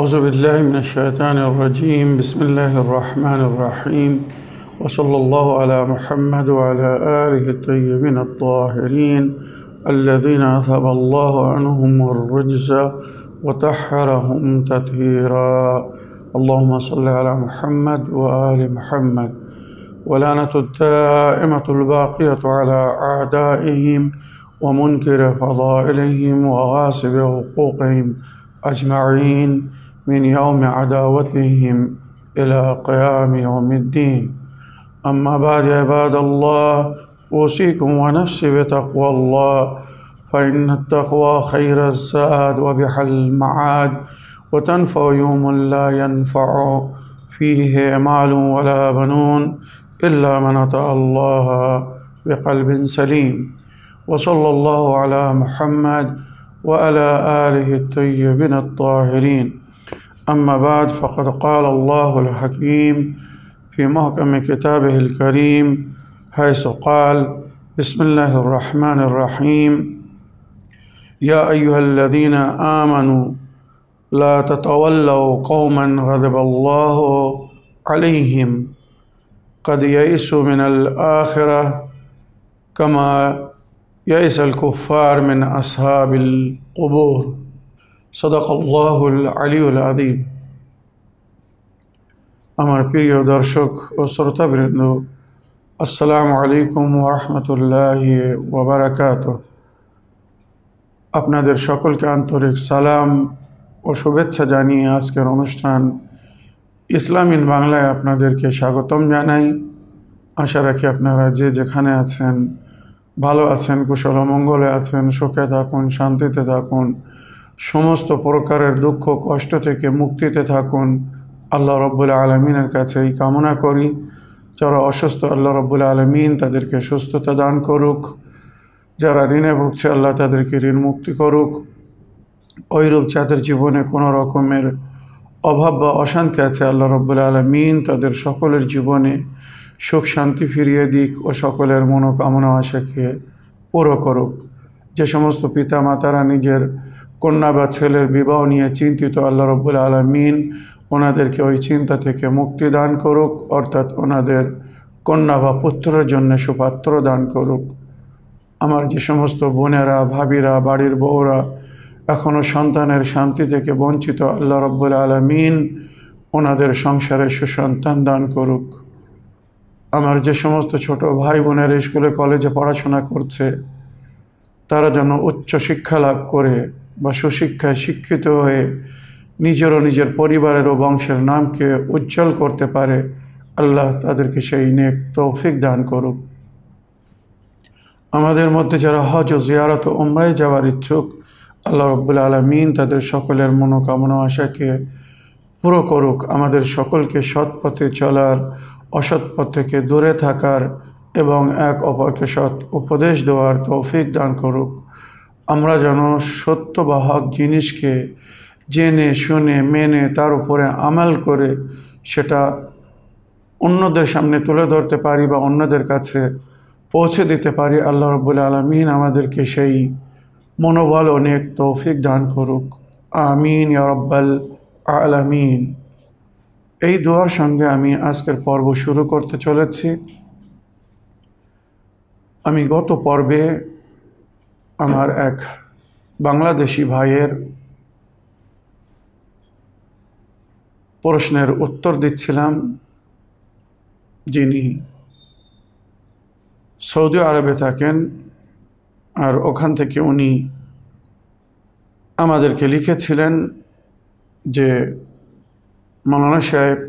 أعوذ بالله من الشيطان الرجيم بسم الله الرحمن الرحيم وصلى الله على محمد وعلى آله الطيبين الطاهرين الذين أذهب الله عنهم الرجز وطهرهم تطهيرا اللهم صل على محمد وآل محمد ولعنة الدائمة الباقية على أعدائهم ومنكر فضائلهم وغاصب حقوقهم أجمعين من يوم عداوتهم إلى قيام يوم الدين أما بعد عباد الله أوصيكم ونفسي بتقوى الله فإن التقوى خير الزاد وبح المعاد وتنفع يوم لا ينفع فيه مال ولا بنون إلا من أطاع الله بقلب سليم وصلى الله على محمد وعلى آله الطيبين الطاهرين أما بعد فقد قال الله الحكيم في محكم كتابه الكريم حيث قال بسم الله الرحمن الرحيم يا أيها الذين آمنوا لا تتولوا قوما غضب الله عليهم قد يئسوا من الآخرة كما يئس الكفار من أصحاب القبور صدق الله العلي العظيم আমার প্রিয় দর্শক ও শ্রোতাবৃন্দ আসসালামু আলাইকুম ওয়া রাহমাতুল্লাহি ওয়া বারাকাতুহু আপনাদের সকলকে আন্তরিক সালাম ও শুভেচ্ছা জানিয়ে আজকের অনুষ্ঠান ইসলাম ইন বাংলায় আপনাদেরকে স্বাগতম জানাই। আশা রাখি আপনারা যে যেখানে আছেন ভালো আছেন, কুশল মঙ্গলে আছেন, সুখে থাকুন, শান্তিতে থাকুন, সমস্ত প্রকারের দুঃখ কষ্ট থেকে মুক্তিতে থাকুন। আল্লাহ রব্বুল আলমিনের কাছে এই কামনা করি, যারা অসুস্থ আল্লাহ রব্বুল আলমিন তাদেরকে সুস্থতা দান করুক, যারা ঋণে ভুগছে আল্লাহ তাদেরকে ঋণ মুক্তি করুক, ওইরূপ যাদের জীবনে কোনো রকমের অভাব বা অশান্তি আছে আল্লাহ রব্বুল আলমিন তাদের সকলের জীবনে সুখ শান্তি ফিরিয়ে দিক ও সকলের মনোকামনা আশাকে পুরো করুক। যে সমস্ত পিতা মাতারা নিজের কন্যা বা ছেলের বিবাহ নিয়ে চিন্তিত আল্লাহ রব্বুল আলমিন ওনাদেরকে ওই চিন্তা থেকে মুক্তি দান করুক, অর্থাৎ ওনাদের কন্যা বা পুত্রের জন্য সুপাত্র দান করুক। আমার যে সমস্ত বোনেরা ভাবিরা বাড়ির বউরা এখনও সন্তানের শান্তি থেকে বঞ্চিত আল্লাহ রব্বুল আলমিন ওনাদের সংসারে সুসন্তান দান করুক। আমার যে সমস্ত ছোট ভাই বোনের স্কুলে কলেজে পড়াশোনা করছে তারা যেন উচ্চ শিক্ষা লাভ করে বা সুশিক্ষায় শিক্ষিত হয়ে নিজেরও নিজের পরিবারের ও বংশের নামকে উজ্জ্বল করতে পারে, আল্লাহ তাদেরকে সেই নেক তৌফিক দান করুক। আমাদের মধ্যে যারা হজ ও জিয়ারত ও উমরায় যাওয়ার ইচ্ছুক আল্লাহ রব্বুল আলমিন তাদের সকলের মনোকামনা আশাকে পুরো করুক। আমাদের সকলকে সৎ পথে চলার, অসৎ পথ থেকে দূরে থাকার এবং এক অপরকে সৎ উপদেশ দেওয়ার তৌফিক দান করুক। আমরা যেন সত্য বা হক জিনিসকে জেনে শুনে মেনে তার উপরে আমাল করে সেটা অন্যদের সামনে তুলে ধরতে পারি বা অন্যদের কাছে পৌঁছে দিতে পারি। আল্লাহ রাব্বুল আলামিন আমাদেরকে সেই মনোবল অনেক তৌফিক দান করুক, আমিন ইয়া রাব্বাল আলামিন। এই দোয়ার সঙ্গে আমি আজকের পর্ব শুরু করতে চলেছি। আমি গত পর্বে আমার এক বাংলাদেশি ভাইয়ের প্রশ্নের উত্তর দিচ্ছিলাম, যিনি সৌদি আরবে থাকেন, আর ওখান থেকে উনি আমাদেরকে লিখেছিলেন যে মাওলানা সাহেব,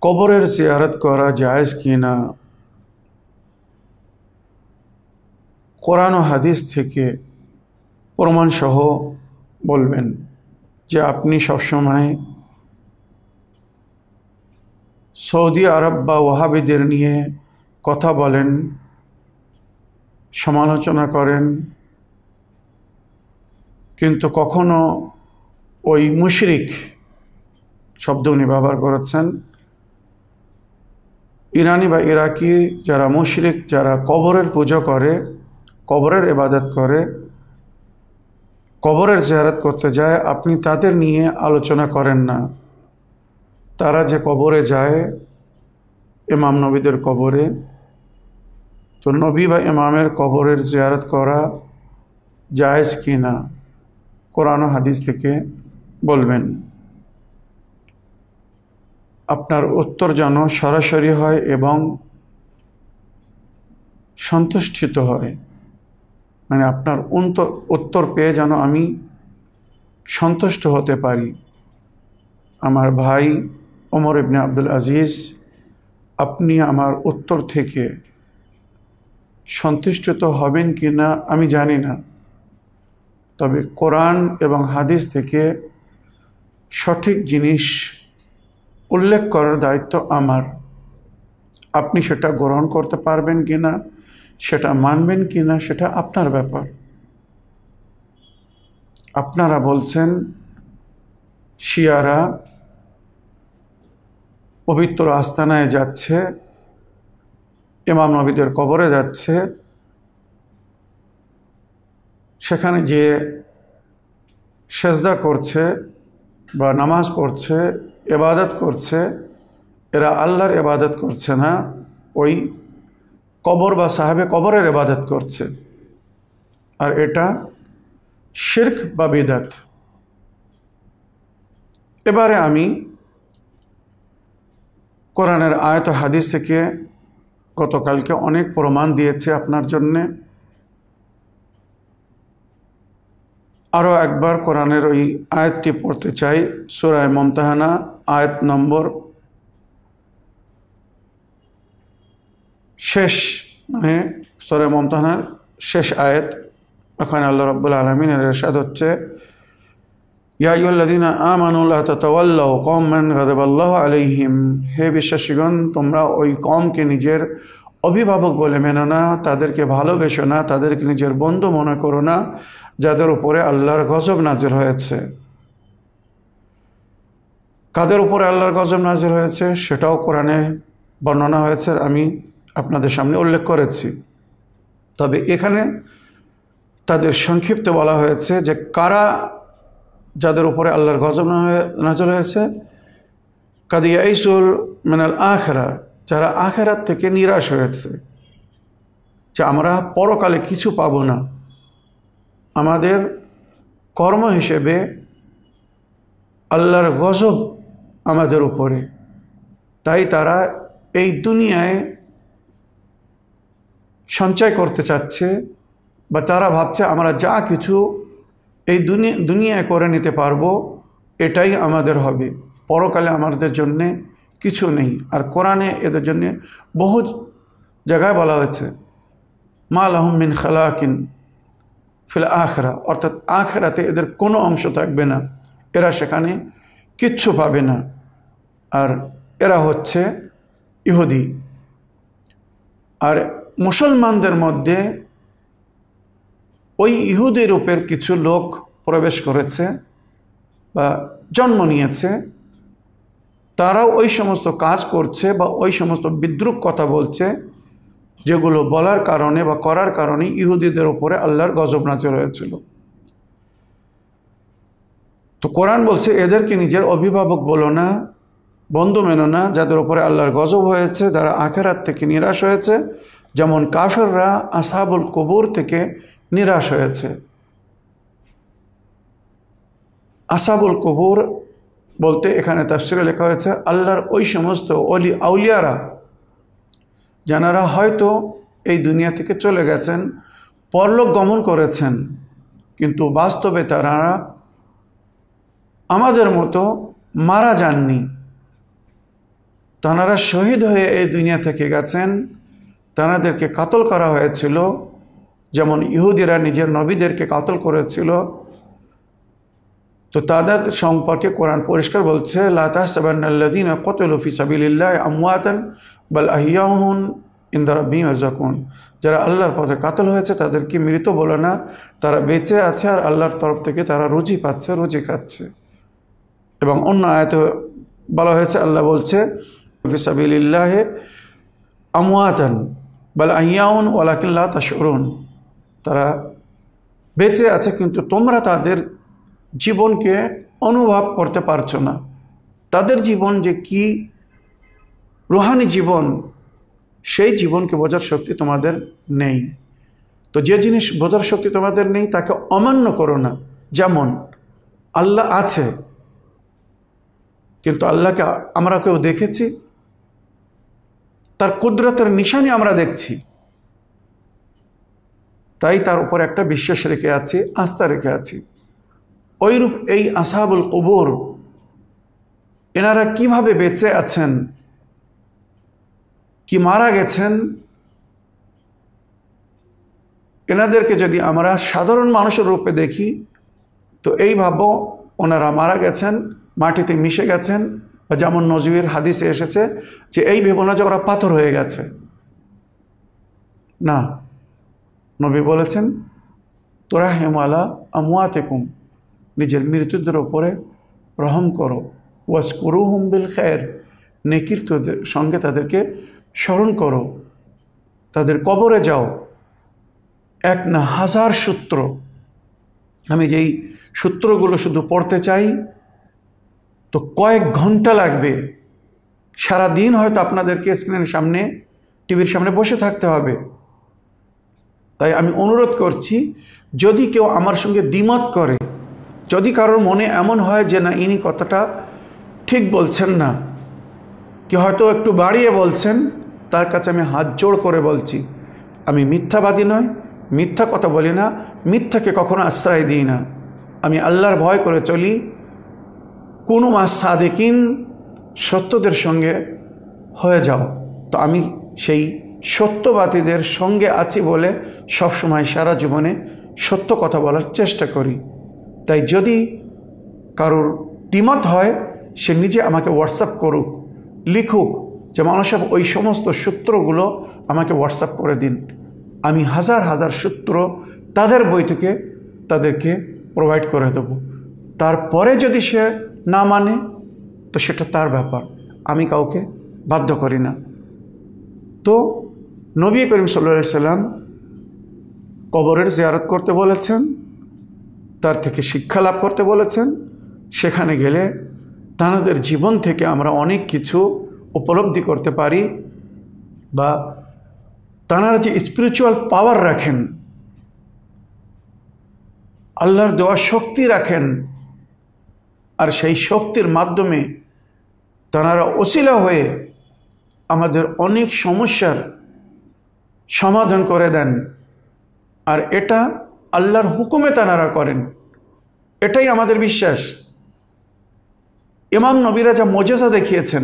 কবরের জিয়ারত করা জায়েজ কিনা, কোরআন ও হাদিস থেকে প্রমাণসহ বলবেন। যে আপনি সবসময় সৌদি আরব বা ওয়াহাবিদের নিয়ে কথা বলেন, সমালোচনা করেন, কিন্তু কখনো ওই মুশরিক শব্দ উনি ব্যবহার করেছেন, ইরানি বা ইরাকি যারা মুশরিক, যারা কবরের পূজা করে, কবরের ইবাদত করে, কবরের জিয়ারত করতে যায় আপনি তাদের নিয়ে আলোচনা করেন না। তারা যে কবরে যায়, ইমাম নবীদের কবরে, তো নবী বা ইমামের কবরের জিয়ারত করা জায়েজ কি না, কোরআন ও হাদিস থেকে বলবেন। আপনার উত্তর যেন সরাসরি হয় এবং সন্তুষ্টিত হয়, মানে আপনার উত্তর পেয়ে যেন আমি সন্তুষ্ট হতে পারি। আমার ভাই ওমর ইবনে আব্দুল আজিজ, আপনি আমার উত্তর থেকে সন্তুষ্ট তো হবেন কি না আমি জানি না, তবে কোরআন এবং হাদিস থেকে সঠিক জিনিস উল্লেখ করার দায়িত্ব আমার। আপনি সেটা গ্রহণ করতে পারবেন কি না, সেটা মানবেন কি না, সেটা আপনার ব্যাপার। আপনারা বলছেন শিয়ারা পবিত্র আস্তানায় যাচ্ছে, ইমাম নবীদের কবরে যাচ্ছে, সেখানে যে সেজদা করছে বা নামাজ পড়ছে, ইবাদত করছে, এরা আল্লাহর ইবাদত করছে না, ওই কবর বা সাহেবে কবরের ইবাদত করছে, আর এটা শিরক বা বিদআত। এবারে আমি কোরআনের আয়াত ও হাদিস থেকে গতকালকে অনেক প্রমাণ দিয়েছে আপনার জন্যে। আরও একবার কোরআনের ওই আয়াতটি পড়তে চাই, সূরা মুমতাহানা আয়াত নম্বর শেষ, মানে সূরা মুমতাহানার শেষ আয়াত। ওখানে আল্লাহ রাব্বুল আলামিনের ইরশাদ হচ্ছে, ইয়া আইয়ুহাল্লাযীনা আমানু লা তাতাওয়াল্লাউ কওমান গাযাবাল্লাহু আলাইহিম, হে বিশ্বাসীগণ, তোমরা ওই কওমকে নিজের অভিভাবক বলে মেনো না, তাদেরকে ভালোবেসো না, তাদেরকে নিজের বন্ধু মনে করো না, যাদের উপরে আল্লাহর গজব নাজিল হয়েছে। কাদের উপরে আল্লাহর গজব নাজিল হয়েছে সেটাও কোরআনে বর্ণনা হয়েছে, আমি আপনাদের সামনে উল্লেখ করেছি। তবে এখানে তাদের সংক্ষিপ্ত বলা হয়েছে যে কারা যাদের উপরে আল্লাহর গজব নাজিল হয়েছে, কাদ ইয়াইসুল মিনাল আখিরা, যারা আখিরাত থেকে নিরাশ হয়েছে, যে আমরা পরকালে কিছু পাবো না, আমাদের কর্ম হিসেবে আল্লাহর গজব আমাদের উপরে, তাই তারা এই দুনিয়ায় সঞ্চয় করতে চাচ্ছে, বা তারা ভাবছে আমরা যা কিছু এই দুনিয়ায় করে নিতে পারবো এটাই আমাদের হবে, পরকালে আমাদের জন্যে কিছু নেই। আর কোরআনে এদের জন্যে বহু জায়গায় বলা হয়েছে মা লাহুম মিন খালাকিন ফিল আখিরা, অর্থাৎ আখিরাতে এদের কোনো অংশ থাকবে না, এরা সেখানে কিচ্ছু পাবে না। আর এরা হচ্ছে ইহুদি। আর মুসলমানদের মধ্যে ওই ইহুদি রূপের কিছু লোক প্রবেশ করেছে বা জন্ম নিয়েছে, তারাও ওই সমস্ত কাজ করছে বা ওই সমস্ত বিদ্রূপ কথা বলছে যেগুলো বলার কারণে বা করার কারণে ইহুদিদের উপরে আল্লাহর গজব নাজিল হয়েছিল। তো কোরআন বলছে এদেরকে নিজের অভিভাবক বলো না, বন্ধু মেনো না, যাদের উপরে আল্লাহর গজব হয়েছে, যারা আখিরাত থেকে নিরাশ হয়েছে, যেমন কাফেররা আসহাবুল কুবুর থেকে নিরাশ হয়েছে। আসহাবুল কুবুর বলতে এখানে তাফসিরে লেখা হয়েছে আল্লাহর ওই সমস্ত আউলিয়ারা যারা হয়তো এই দুনিয়া থেকে চলে গেছেন, পরলোক গমন করেছেন, কিন্তু বাস্তবে তারা আমাদের মতো মারা যাননি, তাঁরা শহীদ হয়ে এই দুনিয়া থেকে গেছেন। তাঁদেরকে কাতল করা হয়েছিল, যেমন ইহুদিরা নিজের নবীদেরকে কাতল করেছিল। তো তাদের সম্পর্কে কোরআন পরিষ্কার বলছে লা তাহসাবান্নাল্লাযীনা কুতিলু ফি সাবিলিল্লাহি আমওয়াতান বাল আহইয়াউন ইনদা রাব্বিহিম ইয়ারযাকুন, যারা আল্লাহর পথে কাতল হয়েছে তাদেরকে মৃত বলে না, তারা বেঁচে আছে আর আল্লাহর তরফ থেকে তারা রুজি পাচ্ছে, রুজি খাচ্ছে। এবং অন্য আয়াতে বলা হয়েছে, আল্লাহ বলছে ফি সাবিলিল্লাহি আমওয়াতান বাল আহইয়াউন ওয়ালাকিন লা তাশউরুন, তারা বেঁচে আছে, কিন্তু তোমরা তাদের জীবনকে অনুভব করতে পারছো না। তাদের জীবন যে কি রুহানি জীবন, সেই জীবনকে বোঝার শক্তি তোমাদের নেই। তো যে জিনিস বোঝার শক্তি তোমাদের নেই তাকে অমান্য করো না। যেমন আল্লাহ আছে, কিন্তু আল্লাহকে আমরা কেউ দেখেছি? তার কুদরতের নিশানি আমরা দেখছি, তাই তার উপর একটা বিশ্বাস রেখে আছি, আস্থা রেখে আছি। ওইরূপ এই আসহাবুল কুবুর, এনারা কিভাবে বেঁচে আছেন, কি মারা গেছেন, এনাদেরকে যদি আমরা সাধারণ মানুষের রূপে দেখি তো এই ভাবো ওনারা মারা গেছেন, মাটিতে মিশে গেছেন, বা যেমন নজরুল হাদিসে এসেছে যে এই ভেবো না যে ওরা পাথর হয়ে গেছে। না, নবী বলেছেন তোরাহিম আলা আমওয়াতিকুম, নিজের মৃত্যুদের ওপরে রহম করো, ওয়াসকুরুহুম বিল খায়র, নেকির সঙ্গে তাদেরকে স্মরণ করো, তাদের কবরে যাও। এক না হাজার সূত্র, আমি যেই সূত্রগুলো শুধু পড়তে চাই তো কয়েক ঘন্টা লাগবে। সারা দিন হয়তো আপনাদেরকে স্ক্রিনের সামনে, টিভির সামনে বসে থাকতে হবে। তাই আমি অনুরোধ করছি, যদি কেউ আমার সঙ্গে দ্বিমত করে, যদি কারোর মনে এমন হয় যে না ইনি কথাটা ঠিক বলছেন না, কি হয়তো একটু বাড়িয়ে বলছেন, তার কাছে আমি হাত জোড় করে বলছি, আমি মিথ্যাবাদী নয়, মিথ্যা কথা বলি না, মিথ্যাকে কখনো আশ্রয় দিই না। আমি আল্লাহর ভয় করে চলি। কোনো মাস সাদেকিন, সত্যদের সঙ্গে হয়ে যাও। তো আমি সেই সত্যবাদীদের সঙ্গে আছি বলে সবসময় সারা জীবনে সত্য কথা বলার চেষ্টা করি। তাই যদি কারোর দ্বিমত হয়, সে নিজে আমাকে হোয়াটসঅ্যাপ করুক, লিখুক যে মানুষ ওই সমস্ত সূত্রগুলো আমাকে হোয়াটসঅ্যাপ করে দিন। আমি হাজার হাজার সূত্র তাদের বই থেকে তাদেরকে প্রোভাইড করে দেব। তারপরে যদি সে না মানে তো সেটা তার ব্যাপার, আমি কাউকে বাধ্য করি না। তো নবী করিম সাল্লাল্লাহু আলাইহি সাল্লাম কবরের জিয়ারত করতে বলেছেন, তার থেকে শিক্ষা লাভ করতে বলেছেন। সেখানে গেলে তাঁদের জীবন থেকে আমরা অনেক কিছু উপলব্ধি করতে পারি, বা তাঁরা যে স্পিরিচুয়াল পাওয়ার রাখেন, আল্লাহর দেওয়া শক্তি রাখেন, আর সেই শক্তির মাধ্যমে তাঁরা ওসিলা হয়ে আমাদের অনেক সমস্যার সমাধান করে দেন। আর এটা আল্লাহর হুকুমে তাঁরা করেন, এটাই আমাদের বিশ্বাস। ইমাম নবীরা যা মুজিজা দেখিয়েছেন,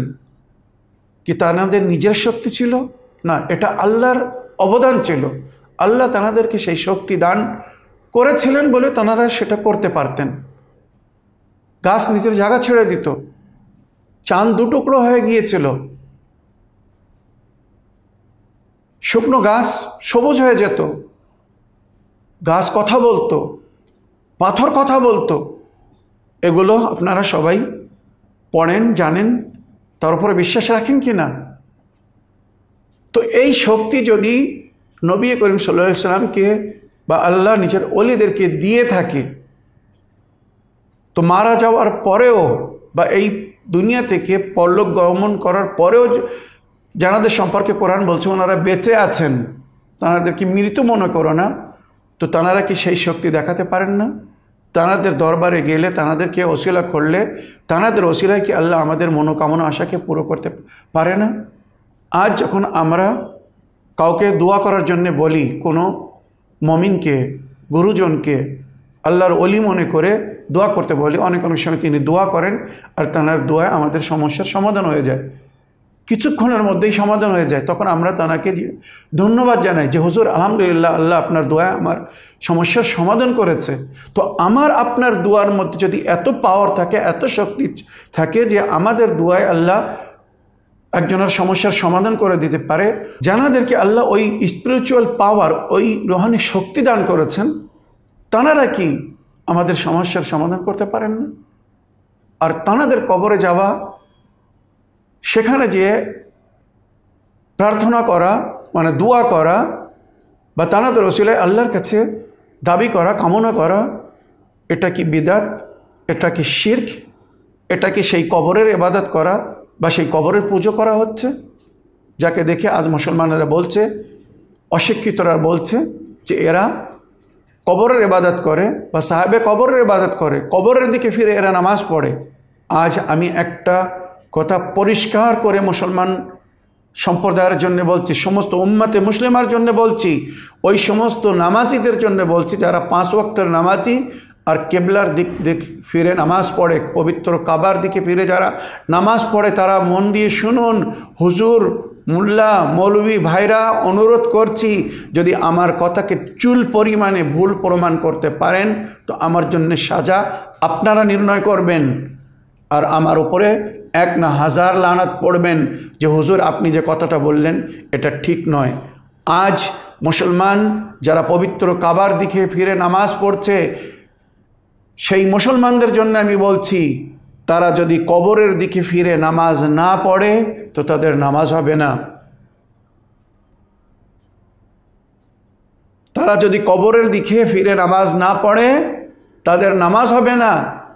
কি তাঁদের নিজের শক্তি ছিল? না, এটা আল্লাহর অবদান ছিল। আল্লাহ তাঁদেরকে সেই শক্তি দান করেছিলেন বলে তাঁরা সেটা করতে পারতেন। গাছ নিজের জায়গা ছেড়ে দিত, চাঁদ দুটুকরো হয়ে গিয়েছিল, শুকনো গাছ সবুজ হয়ে যেত, গাছ কথা বলতো, পাথর কথা বলতো। এগুলো আপনারা সবাই পড়েন, জানেন, তার উপরে বিশ্বাস রাখেন কি না? তো এই শক্তি যদি নবী করিম সাল্লাল্লাহু আলাইহি সাল্লামকে বা আল্লাহ নিজের ওলিদেরকে দিয়ে থাকে, তো মারা যাওয়ার পরেও বা এই দুনিয়া থেকে পরলোক গমন করার পরেও যাদের সম্পর্কে কোরআন বলছে ওনারা বেঁচে আছেন, তাঁদেরকে মৃত মনে করো না, তো তাঁরা কি সেই শক্তি দেখাতে পারেন না? তাঁদের দরবারে গেলে, তাঁদেরকে ওসিলা করলে, তাঁদের ওসিলায় কি আল্লাহ আমাদের মনোকামনা আশাকে পুরো করতে পারে না? আজ যখন আমরা কাউকে দোয়া করার জন্য বলি, কোনো মমিনকে, গুরুজনকে আল্লাহর ওলি মনে করে দোয়া করতে বলি, অনেক অনেক সময় তিনি দোয়া করেন আর তাঁর দোয়ায় আমাদের সমস্যার সমাধান হয়ে যায়, কিছুক্ষণের মধ্যেই সমাধান হয়ে যায়। তখন আমরা তাঁকে ধন্যবাদ জানাই যে হুজুর আলহামদুলিল্লাহ, আল্লাহ আপনার দোয়ায় আমার সমস্যার সমাধান করেছে। তো আমার আপনার দোয়ার মধ্যে যদি এত পাওয়ার থাকে, এত শক্তি থাকে যে আমাদের দোয়ায় আল্লাহ একজনের সমস্যার সমাধান করে দিতে পারে, যাদেরকে আল্লাহ ওই স্পিরিচুয়াল পাওয়ার, ওই রুহানি শক্তি দান করেছেন, তাঁরা কি আমাদের সমস্যার সমাধান করতে পারেন না? আর তাঁদের কবরে যাওয়া, সেখানে যেয়ে প্রার্থনা করা, মানে দোয়া করা, বা তাঁদের ওসিলায় আল্লাহর কাছে দাবি করা, কামনা করা, এটা কি বিদআত? এটা কি শিরক? এটা কি সেই কবরের ইবাদত করা বা সেই কবরের পুজো করা হচ্ছে? যাকে দেখে আজ মুসলমানেরা বলছে, অশিক্ষিতরা বলছে যে এরা কবরের ইবাদত করে বা সাহেবে কবরের ইবাদত করে, কবরের দিকে ফিরে এরা নামাজ পড়ে। আজ আমি একটা কথা পরিষ্কার করে মুসলমান সম্প্রদায়ের জন্য বলছি, সমস্ত উম্মতে মুসলিমার জন্য বলছি, ওই সমস্ত নামাজিদের জন্য বলছি যারা 5 ওয়াক্তের নামাজি আর কেবলার দিক ফিরে নামাজ পড়ে, পবিত্র কাবার দিকে ফিরে যারা নামাজ পড়ে, তারা মন দিয়ে শুনুন। হুজুর, মোল্লা, মৌলভী ভাইরা, অনুরোধ করছি, যদি আমার কথাকে চুল পরিমাণে ভুল প্রমাণ করতে পারেন তো আমার জন্য সাজা আপনারা নির্ণয় করবেন, আর আমার উপরে 1 না 1000 লানাত পড়বেন যে হুজুর আপনি যে কথাটা বললেন এটা ঠিক নয়। আজ মুসলমান যারা পবিত্র কাবার দিকে ফিরে নামাজ পড়ছে, সেই মুসলমানদের জন্য আমি বলছি, তারা যদি কবরের দিকে ফিরে নামাজ না পড়ে তো তাদের নামাজ হবে না। তারা যদি কবরের দিকে ফিরে নামাজ না পড়ে তাদের নামাজ হবে না।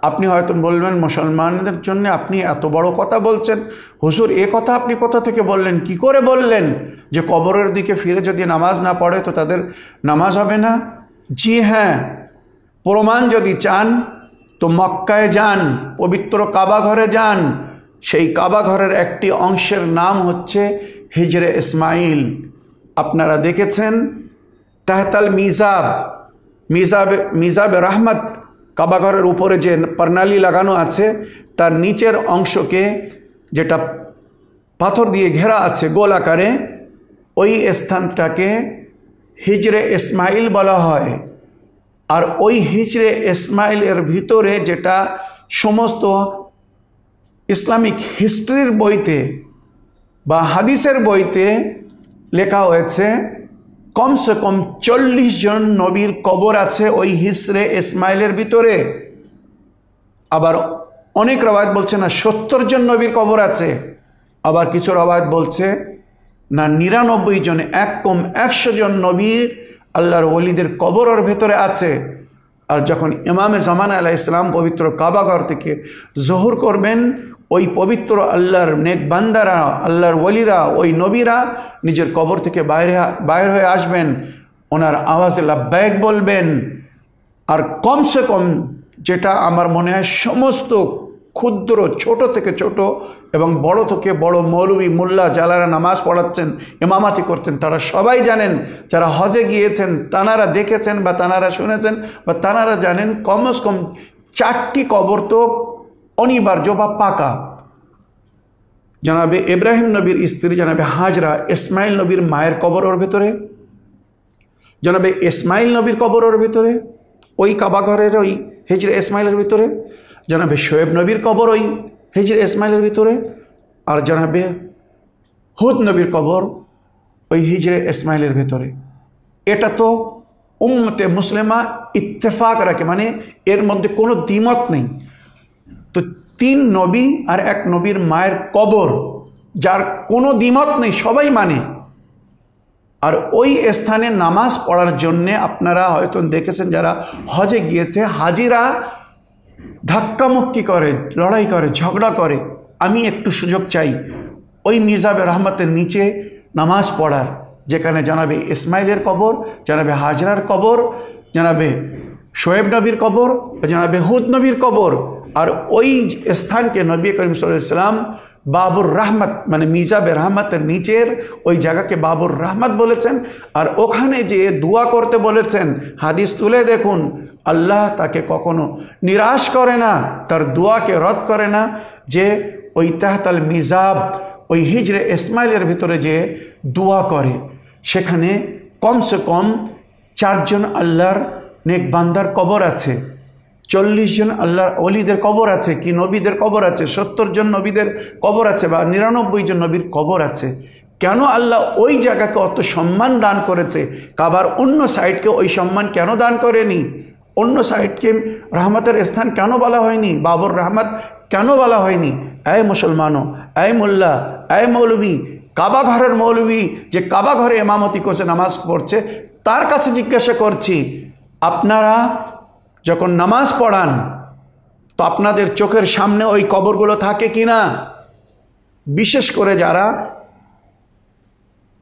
আপনি হয়তো বলবেন, মুসলমানদের জন্য আপনি এত বড় কথা বলছেন, হুজুর এ কথা আপনি কোথা থেকে বললেন, কি করে বললেন যে কবরের দিকে ফিরে যদি নামাজ না পড়ে তো তাদের নামাজ হবে না? জি হ্যাঁ, প্রমাণ যদি চান তো মক্কায় যান, পবিত্র কাবা ঘরে যান। সেই কাবা ঘরের একটি অংশের নাম হচ্ছে হিজরে ইসমাইল। আপনারা দেখেছেন তাহতাল মিজাব রহমত, কাবা ঘরের উপরে যে প্রণালী লাগানো আছে তার নিচের অংশকে, যেটা পাথর দিয়ে ঘেরা আছে গোল আকারে, ওই স্থানটাকে হিজরে ইসমাইল বলা হয়। আর ওই হিজরে ইসমাইলের ভিতরে, যেটা সমস্ত ইসলামিক হিস্ট্রির বইতে বা হাদিসের বইতে লেখা হয়েছে, কমসে কম 40 জন নবীর কবর আছে ওই হিজরে ইসমাইলের ভিতরে। আবার অনেক রওয়ায়াত বলছে না 70 জন নবীর কবর আছে, আবার কিছু রওয়ায়াত বলছে না 99 জন, এক কম 100 জন নবীর আল্লাহর ওলিদের কবরের ভেতরে আছে। আর যখন ইমামে জামানা আলাইহিস সালাম পবিত্র কাবাঘর থেকে জোহর করবেন, ওই পবিত্র আল্লাহর নেক বান্দারা, আল্লাহর ওলিরা, ওই নবীরা নিজের কবর থেকে বাইরে হয়ে আসবেন, ওনার আওয়াজে লাব্বাইক বলবেন। আর কমসে কম, যেটা আমার মনে হয় সমস্ত ক্ষুদ্র, ছোট থেকে ছোট এবং বড় থেকে বড় মৌলভী, মোল্লা যারা নামাজ পড়াচ্ছেন, ইমামাতি করছেন, তারা সবাই জানেন, যারা হজে গিয়েছেন তানারা দেখেছেন বা তানারা শুনেছেন বা তানারা জানেন, কমসে কম 4টি কবর তো অনিবার্য বা পাকা। জনাবে ইব্রাহিম নবীর স্ত্রী জনাবে হাজরা, ইসমাইল নবীর মায়ের কবর ওর ভেতরে, জনাবে ইসমাইল নবীর কবর ওর ভেতরে, ওই কাবাঘরের ওই হিজরে ইসমাইলের ভিতরে। জনাবে শোয়েব নবীর কবর ওই হিজরে ইসমাইলের ভিতরে। আর জনাবে হুদ নবীর কবর ওই হিজরে ইসমাইলের ভিতরে। এটা তো উম্মতে মুসলিমা ইত্তেফাক রাখে, মানে এর মধ্যে কোনো দ্বিমত নেই। তো 3 নবী আর 1 নবীর মায়ের কবর, যার কোনো দ্বিমত নেই, সবাই মানে। আর ওই স্থানে নামাজ পড়ার জন্যে আপনারা হয়তো দেখেছেন, যারা হজে গিয়েছে, হাজিরা ধাক্কামুক্কি করে, লড়াই করে, ঝগড়া করে। আমি একটু সুযোগ চাই ওই মিজাবে রহমতের নিচে নামাজ পড়ার, যেখানে জানাবে ইসমাইলের কবর, জানাবে হাজরার কবর, জানাবে শোয়েব নবীর কবর, জানাবে হুদ নবীর কবর। আর ওই স্থানকে নবী করিম সাল্লাল্লাহু আলাইহি ওয়াসাল্লাম বাবুর রহমত, মানে মিজাবে রহমতের নিচের ওই জায়গাকে বাবুর রহমত বলেছেন। আর ওখানে যে দোয়া করতে বলেছেন, হাদিস তুলে দেখুন, আল্লাহ তাকে কখনো নিরাশ করে না, তার দোয়াকে রদ করে না। যে ওই তাহতাল মিজাব, ওই হিজরে ইসমাইলের ভিতরে যে দোয়া করে, সেখানে কমসে কম 4 জন আল্লাহর নেক বান্দার কবর আছে, 40 জন আল্লাহর ওলিদের কবর আছে, কি নবীদের কবর আছে, 70 জন নবীদের কবর আছে, বা 99 জন নবীর কবর আছে। কেন আল্লাহ ওই জায়গাকে অত সম্মান দান করেছে? কাবার অন্য সাইডকে ওই সম্মান কেন দান করেনি? অন্য সাইডকে রহমতের স্থান কেন বলা হয়নি? বাবুর রহমত কেন বলা হয়নি? এই মুসলমানও, এই মোল্লা, এই মৌলভী, কাবা ঘরের মৌলভী যে কাবা ঘরে ইমামতি করছে, নামাজ পড়ছে, তার কাছে জিজ্ঞাসা করছি, আপনারা যখন নামাজ পড়ান তো আপনাদের চোখের সামনে ওই কবরগুলো থাকে কি না? বিশেষ করে যারা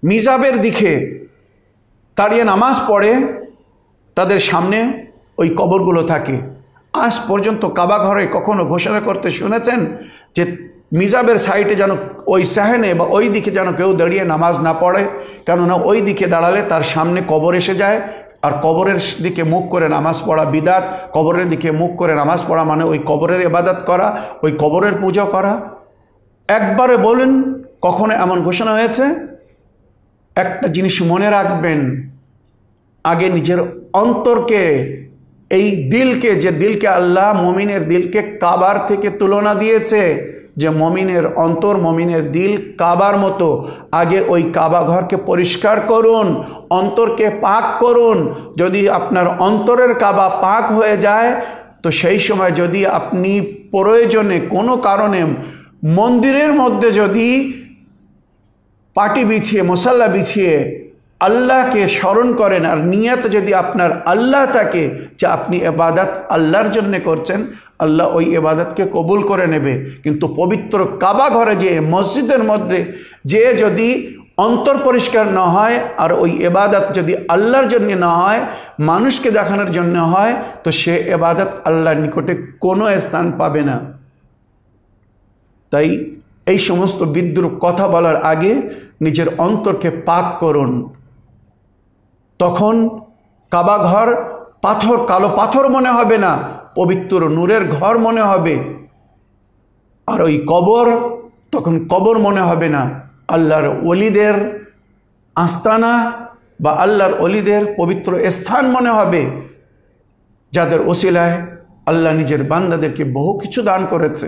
মিজাবের দিকে দাঁড়িয়ে নামাজ পড়ে তাদের সামনে ওই কবরগুলো থাকে। আজ পর্যন্ত কাবা ঘরে কখনো ঘোষণা করতে শুনেছেন যে মিজাবের সাইডে যেন ওই সাহেনে বা ওই দিকে যেন কেউ দাঁড়িয়ে নামাজ না পড়ে? কেননা ওই দিকে দাঁড়ালে তার সামনে কবর এসে যায়, আর কবরের দিকে মুখ করে নামাজ পড়া বিদাত। কবরের দিকে মুখ করে নামাজ পড়া মানে ওই কবরের ইবাদত করা, ওই কবরের পূজা করা। একবারে বলেন কখনো এমন ঘোষণা হয়েছে? একটা জিনিস মনে রাখবেন, আগে নিজের অন্তরকে, এই দিলকে, যে দিলকে আল্লাহ মমিনের দিলকে কাবার থেকে তুলনা দিয়েছে, যে মমিনের অন্তর, মমিনের দিল কাবার মতো, আগে ওই কাবা ঘরকে পরিষ্কার করুন, অন্তরকে পাক করুন। যদি আপনার অন্তরের কাবা পাক হয়ে যায় তো সেই সময় যদি আপনি প্রয়োজনে কোনো কারণে মন্দিরের মধ্যে যদি পাটি বিছিয়ে, মশাল্লা বিছিয়ে আল্লাহকে স্মরণ করেন, আর নিয়ত যদি আপনার আল্লাহ থাকে যে আপনি ইবাদত আল্লাহর জন্য করছেন, আল্লাহ ওই ইবাদতকে কবুল করে নেবে। কিন্তু পবিত্র কাবা ঘরে যে মসজিদের মধ্যে যে যদি অন্তর পরিষ্কার না হয়, আর ওই ইবাদত যদি আল্লাহর জন্য না হয়, মানুষকে দেখানোর জন্য হয়, তো সে ইবাদত আল্লাহর নিকটে কোনো স্থান পাবে না। তাই এই সমস্ত বিদ্রূপ কথা বলার আগে নিজের অন্তরকে পাক করুন। তখন কাবা ঘর পাথর, কালো পাথর মনে হবে না, পবিত্র নূরের ঘর মনে হবে। আর ওই কবর তখন কবর মনে হবে না, আল্লাহর ওলিদের আস্তানা বা আল্লাহর ওলিদের পবিত্র স্থান মনে হবে, যাদের ওসিলায় আল্লাহ নিজের বান্দাদেরকে বহু কিছু দান করেছে।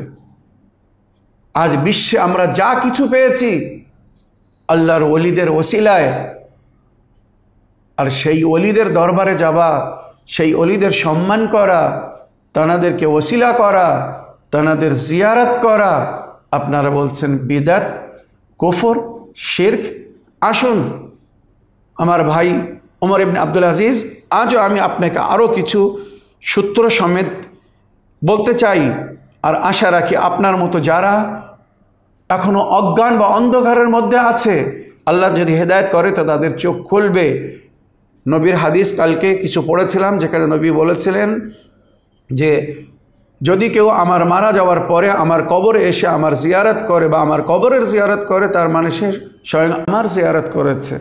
আজ বিশ্বে আমরা যা কিছু পেয়েছি আল্লাহর ওলিদের ওসিলায়। আর সেই ওলিদের দরবারে যাওয়া, সেই ওলিদের সম্মান করা, তানাদেরকে ওসিলা করা, তানাদের জিয়ারত করা, আপনারা বলছেন বিদাত, কুফর, শিরক। আসুন আমার ভাই ওমর ইবনে আব্দুল আজিজ, আজও আমি আপনাকে আরও কিছু সূত্র সমেত বলতে চাই, আর আশা রাখি আপনার মতো যারা এখনো অজ্ঞান বা অন্ধকারের মধ্যে আছে, আল্লাহ যদি হেদায়েত করে তো তাদের চোখ খুলবে। নবীর হাদিস কালকে কিছু পড়েছিলাম, যেখানে নবী বলেছিলেন যে যদি কেউ আমার মারা যাওয়ার পরে আমার কবরে এসে আমার জিয়ারত করে বা আমার কবরের জিয়ারত করে, তার মানে সে স্বয়ং আমার জিয়ারত করেছে।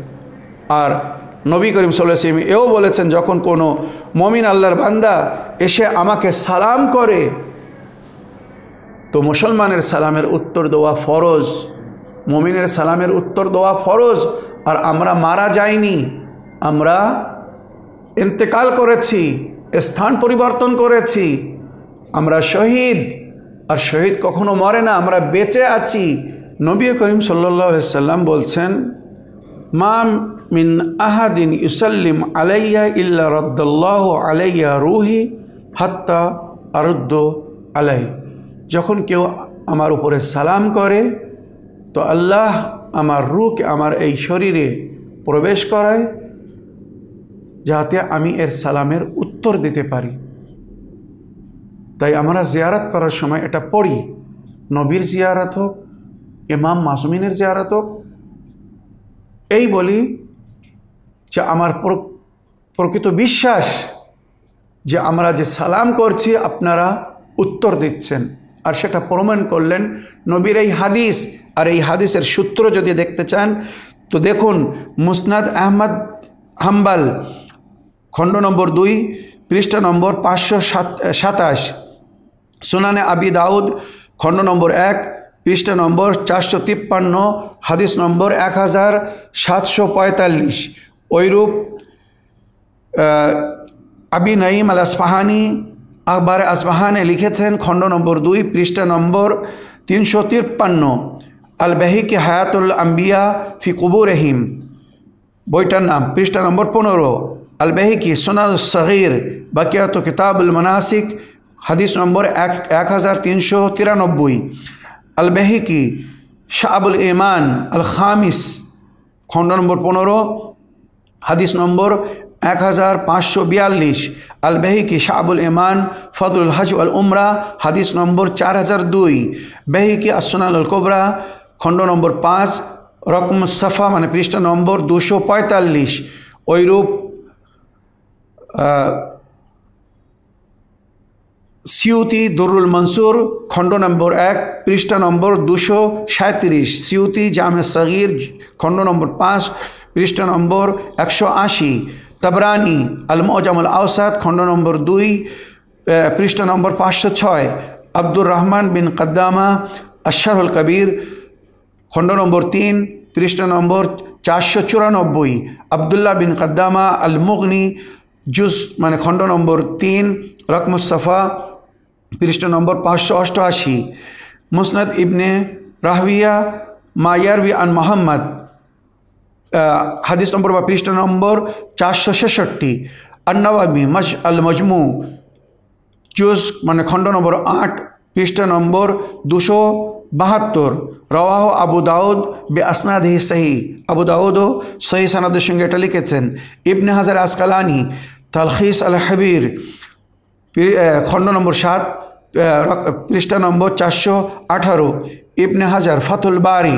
আর নবী করিম সাল্লাল্লাহু আলাইহি ওয়াসাল্লাম এও বলেছেন, যখন কোনো মমিন আল্লাহর বান্দা এসে আমাকে সালাম করে তো মুসলমানের সালামের উত্তর দেওয়া ফরজ, মমিনের সালামের উত্তর দেওয়া ফরজ। আর আমরা মারা যাইনি, আমরা ইন্তেকাল করেছি, স্থান পরিবর্তন করেছি, আমরা শহীদ। আর শহীদ কখনো মরে না, আমরা বেঁচে আছি। নবী করিম সাল্লাল্লাহু আলাইহি ওয়াসাল্লাম বলছেন, মা মিন আহাদিন ইউসাল্লিম আলাইয়া ইল্লা রাদ্দাল্লাহু আলাইয়া রুহি হাত্তা আরুদ্দু আলাই। যখন কেউ আমার উপরে সালাম করে তো আল্লাহ আমার রূহকে আমার এই শরীরে প্রবেশ করায়, যাতে আমি এর সালামের উত্তর দিতে পারি। তাই আমরা জিয়ারত করার সময় এটা পড়ি, নবীর জিয়ারত হোক, ইমাম মাসুমিনের জিয়ারত হোক, এই বলি যে আমার প্রকৃত বিশ্বাস যে আমরা যে সালাম করছি আপনারা উত্তর দিচ্ছেন। আর সেটা প্রমাণ করলেন নবীর এই হাদিস। আর এই হাদিসের সূত্র যদি দেখতে চান তো দেখুন, মুসনাদ আহমদ হাম্বাল খণ্ড নম্বর 2 পৃষ্ঠা নম্বর 527, সুনানে আবি দাউদ খণ্ড নম্বর 1 পৃষ্ঠা নম্বর 453, হাদিস নম্বর 1745। ওইরূপ আবি নাঈম আল আসফাহানি আকবর আসফাহানে লিখেছেন খণ্ড নম্বর 2 পৃষ্ঠা নম্বর 353, আল বাহিকি হায়াতুল আম্বিয়া ফি কুবুরহিম, বইটার নাম, পৃষ্ঠা নম্বর 15। আল বাহিকি সুনান সগীর বাকিয়াত কিতাবুল মানাসিক, হাদিস নম্বর 1393। আল বাহিকি শাআবুল ঈমান আল খামিস খণ্ড নম্বর 15, হাদিস নম্বর 1542, আল বেহিকি শাবুল ইমান ফদলুল হজ আল উমরা হাদিস নম্বর 4002, বেহিকি আসনাল আল কোবরা খণ্ড নম্বর 5 রকম সাফা মানে পৃষ্ঠা নম্বর 245, ওইরূপ সিউতি দুরুল মনসুর খণ্ড নম্বর 1 পৃষ্ঠা নম্বর 237, সিউতি জামে সগীর খণ্ড নম্বর 5 পৃষ্ঠা নম্বর 180, তবরানি আল মুজাম আল আওসাত খণ্ড নম্বর 2 পৃষ্ঠা নম্বর 506, আব্দুর রহমান বিন কদ্দামা আশারুল কবির খণ্ড নম্বর 3 পৃষ্ঠা নম্বর 494, আবদুল্লাহ বিন কদ্দামা আল মুগনি জুজ মানে খণ্ড নম্বর 3 রকম সাফা পৃষ্ঠা নম্বর 588, মুসনাদ ইবনে রাহবিয়া মায়ারবি আন মোহাম্মদ হাদিস নম্বর বা পৃষ্ঠা নম্বর 466, আন-নওয়াবি আল মজমু জুজ মানে খণ্ড নম্বর 8 পৃষ্ঠা নম্বর 272, রওয়াহ আবু দাউদ বে আসনাদিহি সহি, আবু দাউদও সহি সনদের সঙ্গে এটা লিখেছেন। ইবনে হাজার আসকালানি তালখিস আল হাবির খণ্ড নম্বর 7 পৃষ্ঠা নম্বর 418, ইবনে হাজার ফাতুল বারি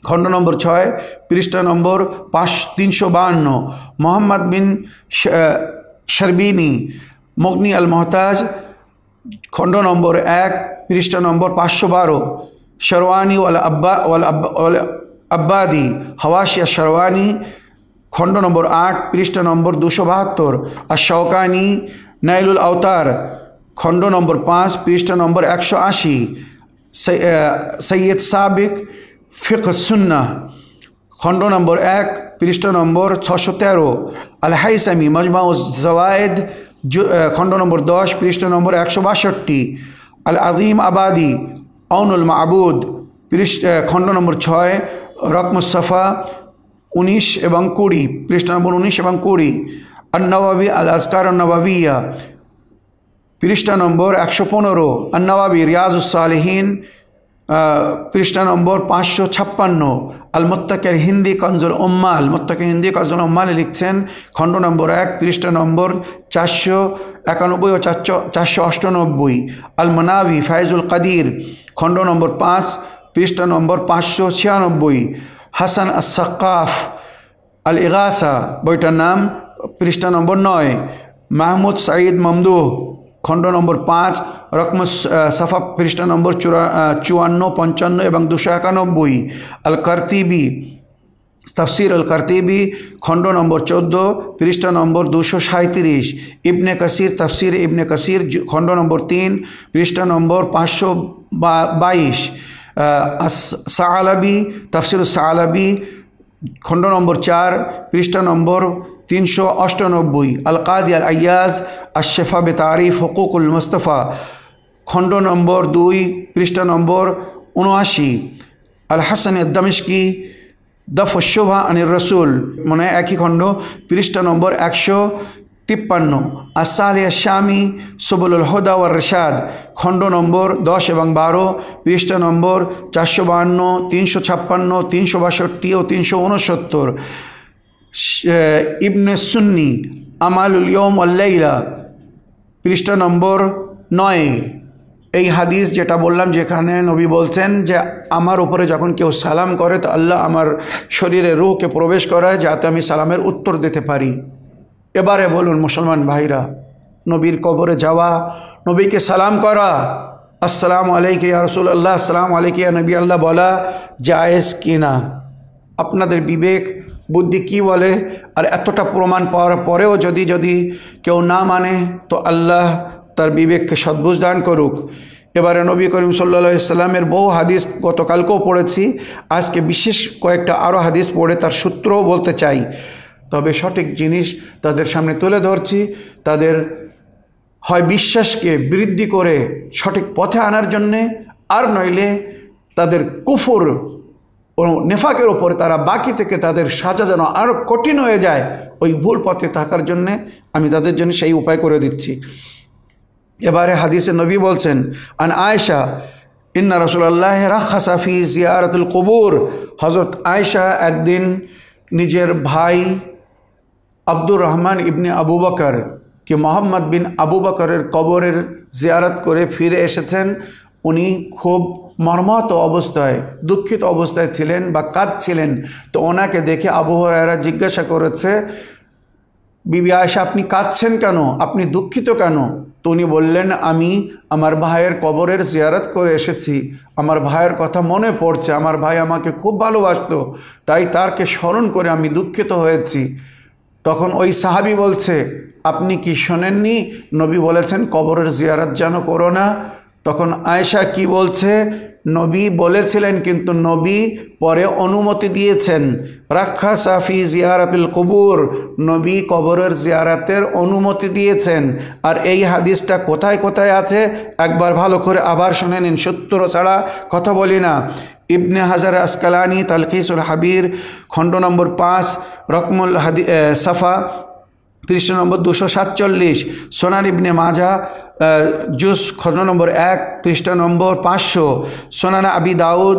খণ্ড নম্বর 6 পৃষ্ঠা নম্বর 352, মোহাম্মদ বিন শরবিনি মুগনি আল মোহতাজ খণ্ড নম্বর 1 পৃষ্ঠা নম্বর 512, শরওয়ানি ওয়াল আব্বাদি হাওয়াশিয়া শরওয়ানি খণ্ড নম্বর 8 পৃষ্ঠা নম্বর 272, আর শওকানি নাইলুল আওতার খণ্ড নম্বর 5 পৃষ্ঠা নম্বর 180, সৈয়দ সাবিক ফিকহ সুন্নাহ খণ্ড নম্বর 1 পৃষ্ঠা নম্বর 613, আল হাইসামি মজমাউজ জওয়ায়েদ খণ্ড নম্বর 10 পৃষ্ঠা নম্বর 162, আল আযীম আবাদি আউনুল মাবুদ খণ্ড নম্বর 6 রকম সাফা 19 এবং 20 পৃষ্ঠা নম্বর 19 এবং 20, আন-নওয়াবি আল আজকার আন-নওয়াবিয়া পৃষ্ঠা নম্বর 115, আন-নওয়াবি রিয়াজুস সালিহিন পৃষ্ঠা নম্বর 556, আল মুত্তাকির হিন্দি কনজুল উম্মাল মুত্তাকি হিন্দি কনজুল উম্মাল লিখছেন খণ্ড নম্বর 1 পৃষ্ঠা নম্বর 491 ও 498, আল মানাভি ফায়জুল কাদির খণ্ড নম্বর 5 পৃষ্ঠা নম্বর 596, হাসান আস-সাক্কাফ আল ইগাসা বইটার নাম পৃষ্ঠা নম্বর 9, মাহমুদ সাঈদ মমদুহ খণ্ড নম্বর 5 রকম সাফা পৃষ্ঠা নম্বর 54, 55 এবং 291, আল কারতিবি তফসির আল কারতিবি খণ্ড নম্বর 14 পৃষ্ঠা নম্বর 237, ইবনে কাসির তফসির ইবনে কাসির খণ্ড নম্বর 3 পৃষ্ঠা নম্বর 522, সাআলাবি তফসির সাআলাবি খণ্ড নম্বর 4 পৃষ্ঠা নম্বর 398, আল কাদি আল আয়াজ আশ-শিফা বে তারিফ হুকুকুল মুস্তাফা খণ্ড নম্বর 2 পৃষ্ঠা নম্বর 79, আল হাসান দামিশকি দফ শুভা আনির রসুল মানে একই খণ্ড পৃষ্ঠা নম্বর 153, আস-সালিহ আশ-শামি সুবুলুল হুদা ওয়ার রশাদ খণ্ড নম্বর 10 এবং 12 পৃষ্ঠা নম্বর 452, 356, 362 ও 369, ইবনে সুন্নি আমালুল ইয়ম ওয়াল লাইলা পৃষ্ঠা নম্বর 9, এই হাদিস যেটা বললাম যেখানে নবী বলছেন যে আমার উপরে যখন কেউ সালাম করে তো আল্লাহ আমার শরীরে রূহকে প্রবেশ করায় যাতে আমি সালামের উত্তর দিতে পারি। এবারে বলুন মুসলমান ভাইরা, নবীর কবরে যাওয়া, নবীকে সালাম করা, আসসালামু আলাইকা ইয়া রাসূলুল্লাহ, আসসালামু আলাইকা ইয়া নবী আল্লাহ বলা জায়েজ কিনা? আপনাদের বিবেক বুদ্ধি কি বলে? আর এতটা প্রমাণ পাওয়ার পরেও যদি কেউ না মানে তো আল্লাহ তার বিবেককে সদ্বুঝ দান করুক। এবারে নবী করিম সাল্লাল্লাহু আলাইহি সাল্লামের বহু হাদিস গতকালকেও পড়েছি, আজকে বিশেষ কয়েকটা আরও হাদিস পড়ে তার সূত্রও বলতে চাই। তবে সঠিক জিনিস তাদের সামনে তুলে ধরছি, তাদের হয় বিশ্বাসকে বৃদ্ধি করে সঠিক পথে আনার জন্যে, আর নইলে তাদের কুফর ও নেফাকের ওপরে তারা বাকি থেকে তাদের সাজা যেন আরও কঠিন হয়ে যায়, ওই ভুল পথে থাকার জন্যে আমি তাদের জন্য সেই উপায় করে দিচ্ছি। এবারে হাদিসে নবী বলছেন, আন আয়েশা ইন্না রাসূলুল্লাহ রাখাসা ফি জিয়ারাতুল কুবুর, হযরত আয়েশা একদিন নিজের ভাই আব্দুর রহমান ইবনে আবু বকর কি মোহাম্মদ বিন আবু বকরের কবরের জিয়ারত করে ফিরে এসেছেন। উনি খুব মর্মাহত অবস্থায়, দুঃখিত অবস্থায় ছিলেন বা কাঁদছিলেন। তো ওনাকে দেখে আবু হুরায়রা জিজ্ঞাসা করেছে, বিবি আয়েশা, আপনি কাঁদছেন কেন, আপনি দুঃখিত কেন? তো উনি বললেন, আমি আমার ভাইয়ের কবরের জিয়ারত করে এসেছি, আমার ভাইয়ের কথা মনে পড়ছে, আমার ভাই আমাকে খুব ভালোবাসতো, তাই তারকে স্মরণ করে আমি দুঃখিত হয়েছি। তখন ওই সাহাবী বলছে, আপনি কি শোনেননি নবী বলেছেন কবরের জিয়ারত যেন করো না? তখন আয়েশা কি বলছে, নবী বলেছিলেন কিন্তু নবী পরে অনুমতি দিয়েছেন। রাখাসা ফি জিয়ারাতুল কুবুর, নবী কবরের জিয়ারাতের অনুমতি দিয়েছেন। আর এই হাদিসটা কোথায় কোথায় আছে একবার ভালো করে আবার শুনে নিন, সূত্র ছাড়া কথা বলি না। ইবনে হাজার আসকালানি তালখিসুল হাবির খণ্ড নম্বর 5 রকমুল সাফা পৃষ্ঠ নম্বর 247, সোনান ইবনে মাজা জুস খণ্ড নম্বর 1 পৃষ্ঠ নম্বর 500, সোনানা আবি দাউদ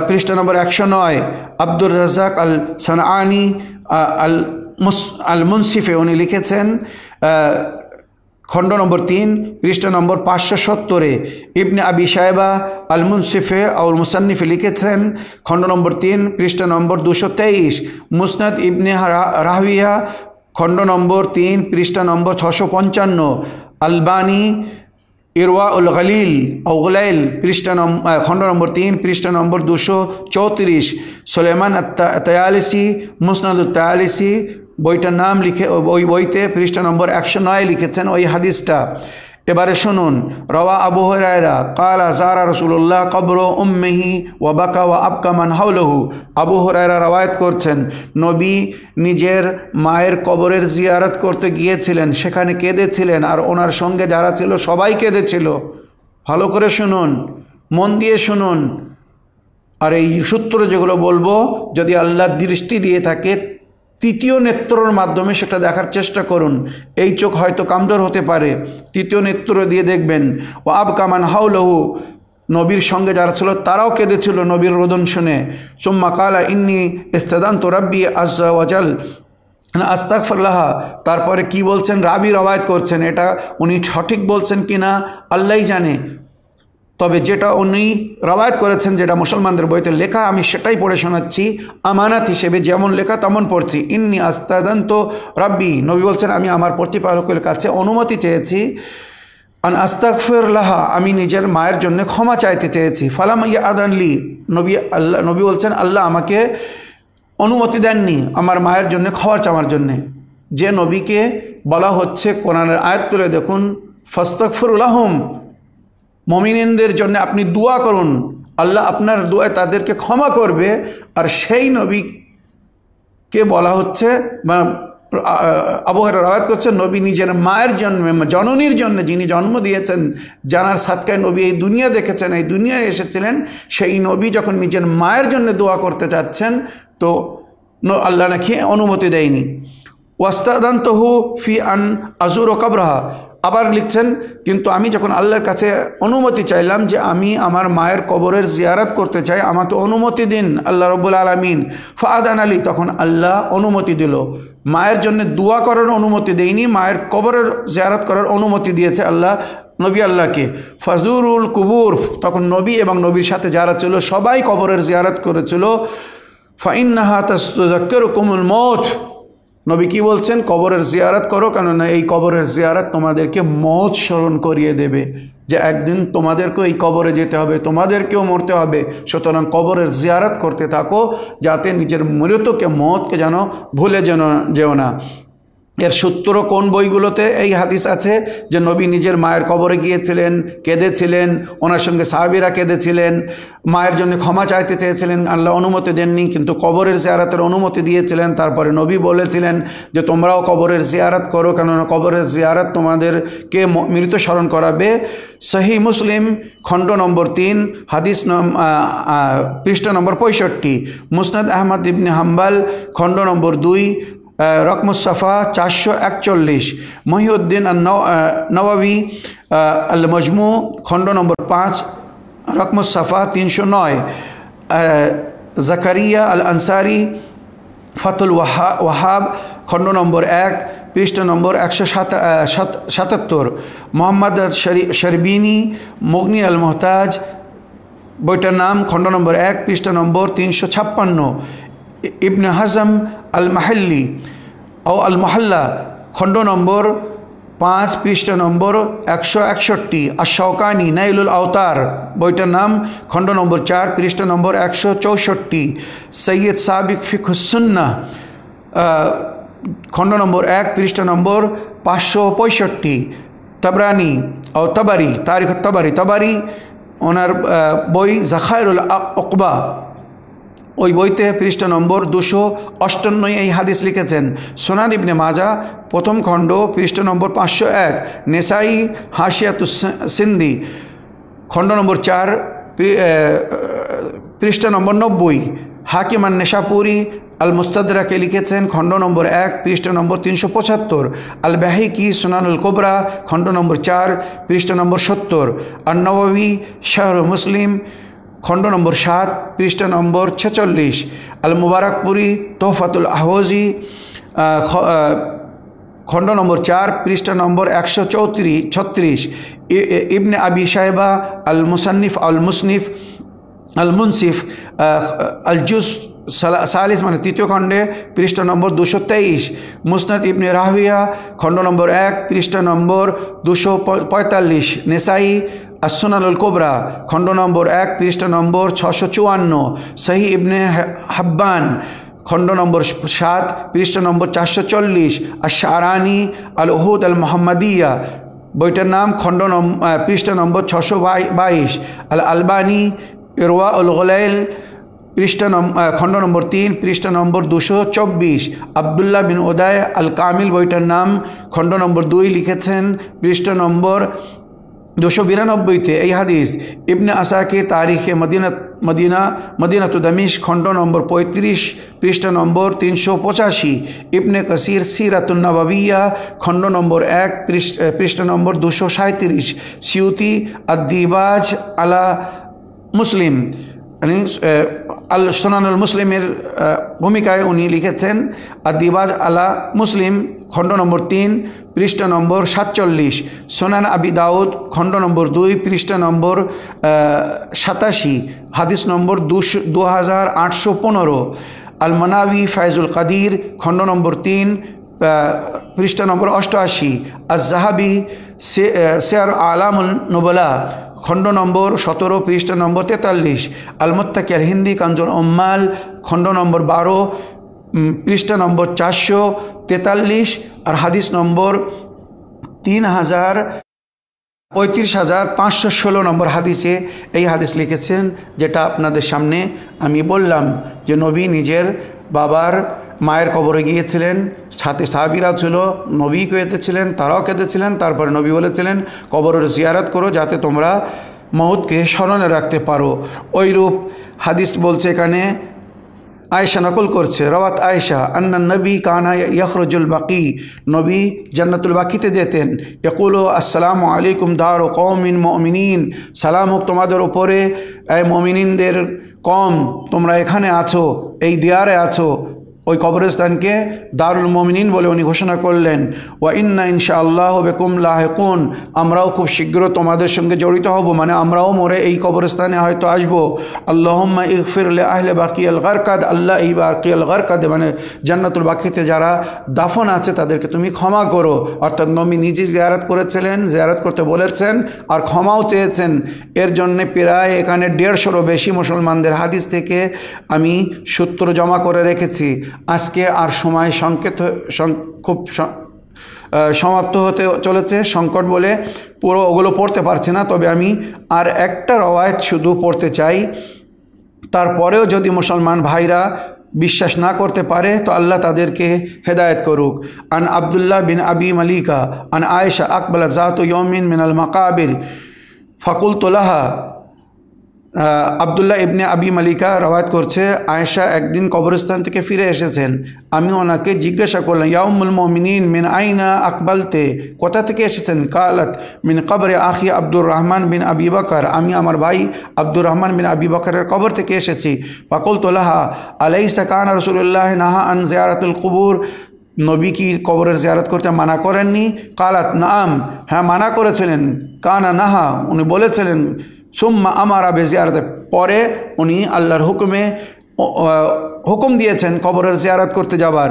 পৃষ্ঠ নম্বর 109, আব্দুর রাজ্জাক আল সানআনি আল মুনসিফে উনি লিখেছেন খণ্ড নম্বর 3 পৃষ্ঠ নম্বর 570, ইবনে আবি শায়বা আল মুনসিফে আল মুসান্নিফে লিখেছেন খণ্ড নম্বর 3 পৃষ্ঠ নম্বর 223, মুসনাদ ইবনে রাহবিয়া খণ্ড নম্বর 3 পৃষ্ঠা নম্বর 655, আলবানি ইরওয়া উল গলিল ও গুলাইল খণ্ড নম্বর 3 পৃষ্ঠা নম্বর 234, সুলাইমান আত-তায়ালিসি মুসনাদ আত-তায়ালিসি বইটার নাম লিখে ওই বইতে পৃষ্ঠা নম্বর 109 লিখেছেন ওই হাদিসটা। এবারে শুনুন, রওয়া আবু হুরায়রা ক্বালা যারা রাসূলুল্লাহ কবর উম্মিহি ওয়া বাকা ওয়া আবকা মান হাওলাহু। আবু হুরায়রা রওয়ায়াত করছেন, নবী নিজের মায়ের কবরের জিয়ারত করতে গিয়েছিলেন, সেখানে কেঁদেছিলেন আর ওনার সঙ্গে যারা ছিল সবাই কেঁদেছিল। ভালো করে শুনুন, মন দিয়ে শুনুন। আর এই সূত্র যেগুলো বলবো যদি আল্লাহ দৃষ্টি দিয়ে থাকে, তৃতীয় নেত্রর মাধ্যমে সেটা দেখার চেষ্টা করুন। এই চোখ হয়তো কামজোর হতে পারে, তৃতীয় নেত্র দিয়ে দেখবেন। ও আবকা মান হাওলাহু, নবীর সঙ্গে যারা ছিল তারাও কেঁদেছিল নবীর রোদন শুনে। সুম্মা কালা ইন্নী ইস্তাদানতু রাব্বি আযজা ওয়া জাল আস্তাগফিরুল্লাহ। তারপরে কি বলছেন, রাবি রওয়ায়াত করছেন, এটা উনি সঠিক বলছেন কিনা আল্লাহই জানে, তবে যেটা উনি রওয়ায়াত করেছেন, যেটা মুসলমানদের বইতে লেখা, আমি সেটাই পড়ে শোনাচ্ছি আমানাত হিসেবে, যেমন লেখা তেমন পড়ছি। ইন্নী আস্তাযানতু রাব্বি, নবী বলছেন আমি আমার প্রতিপালকের কাছে অনুমতি চেয়েছি, আন আস্তাগফির লাহা, আমি নিজের মায়ের জন্য ক্ষমা চাইতে চেয়েছি। ফালাম ইয়াদানলি, নবী বলছেন আল্লাহ আমাকে অনুমতি দেননি আমার মায়ের জন্য ক্ষমা চাওয়ার জন্যে। যে নবীকে বলা হচ্ছে, কোরআনের আয়াত তুলে দেখুন, ফাস্তাগফিরু লাহুম, মুমিনদের জন্য আপনি দোয়া করুন, আল্লাহ আপনার দোয়ায় তাদেরকে ক্ষমা করবে। আর সেই নবীকে বলা হচ্ছে, আবু হুরায়রা রওয়ায়াত করছেন, নবী নিজের মায়ের জন্মে, জননীর জন্য, যিনি জন্ম দিয়েছেন, জানার সাদকায় নবী এই দুনিয়া দেখেছেন, এই দুনিয়ায় এসেছিলেন, সেই নবী যখন নিজের মায়ের জন্য দোয়া করতে চাচ্ছেন, তো আল্লাহ নাকি অনুমতি দেয়নি। ওয়াস্তাদানতুহু ফি আন আযুরা কবরহা, আবার লিখছেন, কিন্তু আমি যখন আল্লাহর কাছে অনুমতি চাইলাম যে আমি আমার মায়ের কবরের জিয়ারত করতে চাই, আমাকে অনুমতি দিন আল্লাহ রাব্বুল আলামিন, ফাআদান আলী, তখন আল্লাহ অনুমতি দিল। মায়ের জন্য দোয়া করার অনুমতি দেয়নি, মায়ের কবরের জিয়ারত করার অনুমতি দিয়েছে আল্লাহ নবী আল্লাহকে। ফাজুরুল কুবুর, তখন নবী এবং নবীর সাথে যারা ছিল সবাই কবরের জিয়ারত করেছিল। ফাইন্নাহা তাযাক্কিরুকুমুল মউত, নবী কি বলছেন, কবরের জিয়ারত করো, কেননা এই কবরের জিয়ারত তোমাদেরকে মওত স্মরণ করিয়ে দেবে, যে একদিন তোমাদেরকেও এই কবরে যেতে হবে, তোমাদেরকেও মরতে হবে। সুতরাং কবরের জিয়ারত করতে থাকো, যাতে নিজের মৃতকে, মওতকে যেন ভুলে যেও না। এর সূত্র কোন বইগুলোতে এই হাদিস আছে যে নবী নিজের মায়ের কবরে গিয়েছিলেন, কেঁদেছিলেন, ওনার সঙ্গে সাহাবীরা কেঁদেছিলেন, মায়ের জন্য ক্ষমা চাইতে চেয়েছিলেন, আল্লাহ অনুমতি দেননি, কিন্তু কবরের জিয়ারতের অনুমতি দিয়েছিলেন। তারপরে নবী বলেছিলেন যে তোমরাও কবরের জিয়ারত করো, কেননা কবরের জিয়ারত তোমাদেরকে মৃত স্মরণ করাবে। সহিহ মুসলিম খণ্ড নম্বর 3 হাদিস পৃষ্ঠা নম্বর 65, মুসনাদ আহমদ ইবনে হাম্বাল খণ্ড নম্বর 2 রকমুসাফা 441, মহিউদ্দিন নওয়াবি আল মজমু খণ্ড নম্বর 5 রকমুসাফা 309, জাকারিয়া আল আনসারি ফাতুল ওয়াহাব খণ্ড নম্বর 1 পৃষ্ঠা নম্বর 177, মোহাম্মদ শরবিনী মুগনি আল মোহতাজ বইটার নাম খণ্ড নম্বর 1 পৃষ্ঠা নম্বর 356, ইবনে হাজম আল মাহাল্লি ও আল মহল্লা খণ্ড নম্বর 5 পৃষ্ঠা নম্বর 161, আর শওকানি নাইলুল আওতার বইটার নাম খণ্ড নম্বর 4 পৃষ্ঠা নম্বর 164, সৈয়দ সাবিক ফিকহুস-সুন্নাহ খণ্ড নম্বর 1 পৃষ্ঠা নম্বর 565, তবরানি ও তবারি তারিখ তবারি ওনার বই জাখায়রুল উকবা ওই বইতে পৃষ্ঠা নম্বর 258 এই হাদিস লিখেছেন। সুনান ইবনে মাজা প্রথম খণ্ড পৃষ্ঠা নম্বর 501, নেসাই হাশিয়াতুস সিন্দি খণ্ড নম্বর 4 পৃষ্ঠা নম্বর 90, হাকিম আন নেশাপুরি আল মুস্তাদরাকে লিখেছেন খণ্ড নম্বর 1 পৃষ্ঠা নম্বর 375, আল বাহিকি সুনানুল কুবরা খণ্ড নম্বর 4 পৃষ্ঠা নম্বর 70, আর নওয়াবি শাহর মুসলিম খণ্ড নম্বর 7 পৃষ্ঠা নম্বর 46, আল মুবারকপুরি তোহফাতুল আহওয়াজি খণ্ড নম্বর 4 পৃষ্ঠা নম্বর 136, ইবনে আবি সাহেবা আল মুসান্নিফ আল মুনসিফ আল জুজ সালিস মানে তৃতীয় খণ্ডে পৃষ্ঠা নম্বর 223, মুসনাদ ইবনে রাহবিয়া খণ্ড নম্বর 1 পৃষ্ঠা নম্বর 245, নেসাই আসুনানুল কুবরা খণ্ড নম্বর 1 পৃষ্ঠা নম্বর 654, সহি ইবনে হাব্বান খণ্ড নম্বর 7 পৃষ্ঠা নম্বর 440, আর শারানি আল উহুদ আল মোহাম্মদিয়া বইটার নাম খণ্ড পৃষ্ঠা নম্বর 622, আল আলবানি ইরওয়া উল গলাইল খণ্ড নম্বর 3 পৃষ্ঠা নম্বর 224, আবদুল্লাহ বিন উদায় আল কামিল বইটার নাম খণ্ড নম্বর 2 লিখেছেন পৃষ্ঠা নম্বর 292-তে এই হাদিস। ইবনে আসাকির তারিখে মদিনাতু দামিশ খণ্ড নম্বর 35 পৃষ্ঠা নম্বর 385, ইবনে কাসির সিরাতুন নববিয়া খণ্ড নম্বর 1 পৃষ্ঠা নম্বর 237, সিউতি আদ-দিবাজ আলা মুসলিম আল সুনানুল মুসলিমের ভূমিকায় উনি লিখেছেন আদ-দিবাজ আলা মুসলিম খণ্ড নম্বর 3 পৃষ্ঠা নম্বর 47, সুনান আবি দাউদ খণ্ড নম্বর 2 পৃষ্ঠা নম্বর 87, হাদিস নম্বর 2815, আল মানাবি ফায়জুল কাদির খণ্ড নম্বর 3 পৃষ্ঠা নম্বর 88, আজ জাহাবি সিয়ার আলামুল নুবলা খণ্ড নম্বর 17 পৃষ্ঠা নম্বর 43, আল মুত্তাকি আল হিন্দি কানজুল উম্মাল খণ্ড নম্বর 12 পৃষ্ঠা নম্বর 443, আর হাদিস নম্বর 35,516 নম্বর হাদিসে এই হাদিস লিখেছেন, যেটা আপনাদের সামনে আমি বললাম যে নবী নিজের বাবার মায়ের কবরে গিয়েছিলেন, সাথে সাহাবীরা ছিল, নবী কেঁদেছিলেন, তারাও কেঁদেছিলেন। তারপরে নবী বলেছিলেন কবরের জিয়ারত করো যাতে তোমরা মউতকে স্মরণে রাখতে পারো। ওইরূপ হাদিস বলছে এখানে, আয়েশা নকল করছে, রওয়াত আয়েশা আন্না নবী কানা ইয়াখরুজুল বাকি, নবী জান্নাতুল বাকিতে যেতেন, ইয়াকুলু আসসালামু আলাইকুম দারু কওমিন মুমিনিন, সালাম হোক তোমাদের উপরে এই মুমিনিনদের কম, তোমরা এখানে আছো, এই দিয়ারে আছো। ওই কবরস্থানকে দারুল মুমিনিন বলে উনি ঘোষণা করলেন। ওয়া ইন্না ইনশাআল্লাহু বিকুম লাহিকুন, আমরাও খুব শীঘ্র তোমাদের সঙ্গে জড়িত হব, মানে আমরাও মরে এই কবরস্থানে হয়তো আসবো। আল্লাহুম্মা ইগফির লি আহলি বাকিয়াল গারকাদ, আল্লাহ এই বাকিয়াল গারকাদ মানে জান্নাতুল বাকিতে যারা দাফন আছে তাদেরকে তুমি ক্ষমা করো। অর্থাৎ নবী নিজে জিয়ারত করেছিলেন, জিয়ারত করতে বলেছেন আর ক্ষমাও চেয়েছেন। এর জন্যে প্রায় এখানে 150-রও বেশি মুসলমানদের হাদিস থেকে আমি সূত্র জমা করে রেখেছি। আজকে আর সময় খুব সমাপ্ত হতে চলেছে, সংকট বলে পুরো ওগুলো পড়তে পারছি না। তবে আমি আর একটা রওয়ায়াত শুধু পড়তে চাই, তারপরেও যদি মুসলমান ভাইরা বিশ্বাস না করতে পারে তো আল্লাহ তাদেরকে হেদায়েত করুক। আন আবদুল্লাহ বিন আবি মালিকা আন আয়েশা আকবালাত যাতু ইয়াউমিন মিনাল মাকাবির ফাকুলতু লাহা আবদুল্লাহ ইবনে আবি মালিকা রওয়ায়াত করছে, আয়েশা একদিন কবরস্থান থেকে ফিরে এসেছেন। আমি ওনাকে জিজ্ঞাসা করলাম, ইয়া উম্মুল মুমিনিন মিন আইনা আকবালতে, কোথা থেকে এসেছেন? কালাত মিন কবরে আখি আব্দুর রহমান বিন আবি বকর, আমি আমার ভাই আব্দুর রহমান বিন আবি বকরের কবর থেকে এসেছি। ফাকুলতু লাহা আলাইসা কানা রাসূলুল্লাহ নাহা আন জিয়ারাতুল কুবুর, নবী কি কবরের জিয়ারত করতে মানা করেননি? কালাত নাম, হ্যাঁ মানা করেছিলেন। কানা নাহা, উনি বলেছিলেন। সুম্মা আমারা বেজিয়ারতে, পরে উনি আল্লাহর হুকুম দিয়েছেন কবরের জিয়ারত করতে যাবার।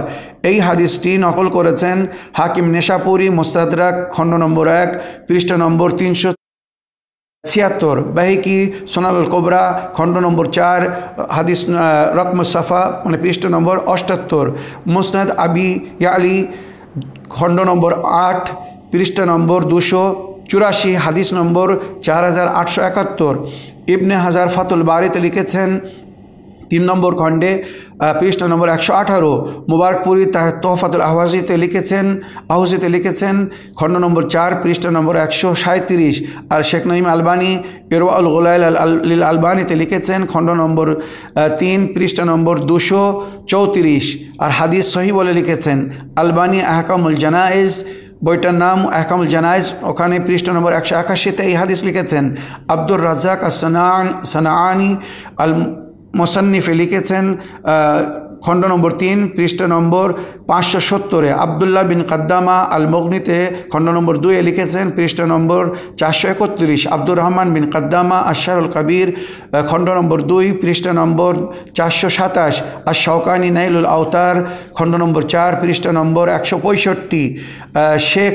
এই হাদিসটি নকল করেছেন হাকিম নেশাপুরি মুস্তাদরাক খণ্ড নম্বর 1 পৃষ্ঠা নম্বর 376, বাহিকি সোনাল কোবরা খণ্ড নম্বর 4 হাদিস রকমুসাফা মানে পৃষ্ঠা নম্বর 78, মুসনাদ আবি ইয়ালি খণ্ড নম্বর 8 পৃষ্ঠা নম্বর 284, হাদিস নম্বর 4871। ইবনে হাজার ফাতুল বারিতে লিখেছেন 3 নম্বর খণ্ডে পৃষ্ঠা নম্বর 118। মুবারকপুরি তোহফাতুল আহওয়াজিতে লিখেছেন খণ্ড নম্বর 4 পৃষ্ঠা নম্বর 137। আর শেখ নঈম আলবানী ইরওয়াউল গুলাইল লিল আলবানীতে লিখেছেন খণ্ড নম্বর 3 পৃষ্ঠা নম্বর 234। আর হাদিস সহি বলে লিখেছেন আলবানী আহকামুল জানাইজ, বইটার নাম আহকামুল জানাইজ, ওখানে পৃষ্ঠা নম্বর 181তে এই হাদিস লিখেছেন। আব্দুর রাজ্জাক সানাআনি আল মুসান্নিফে লিখেছেন খণ্ড নম্বর 3 পৃষ্ঠা নম্বর 570। আবদুল্লাহ বিন কাদ্দামা আল মুগনিতে খণ্ড নম্বর 2 লিখেছেন পৃষ্ঠা নম্বর 431। আব্দুর রহমান বিন কাদ্দামা আশারুল কবির খণ্ড নম্বর 2 পৃষ্ঠা নম্বর 427। আর শওকানি নাইলুল আওতার খণ্ড নম্বর 4 পৃষ্ঠা নম্বর 165। শেখ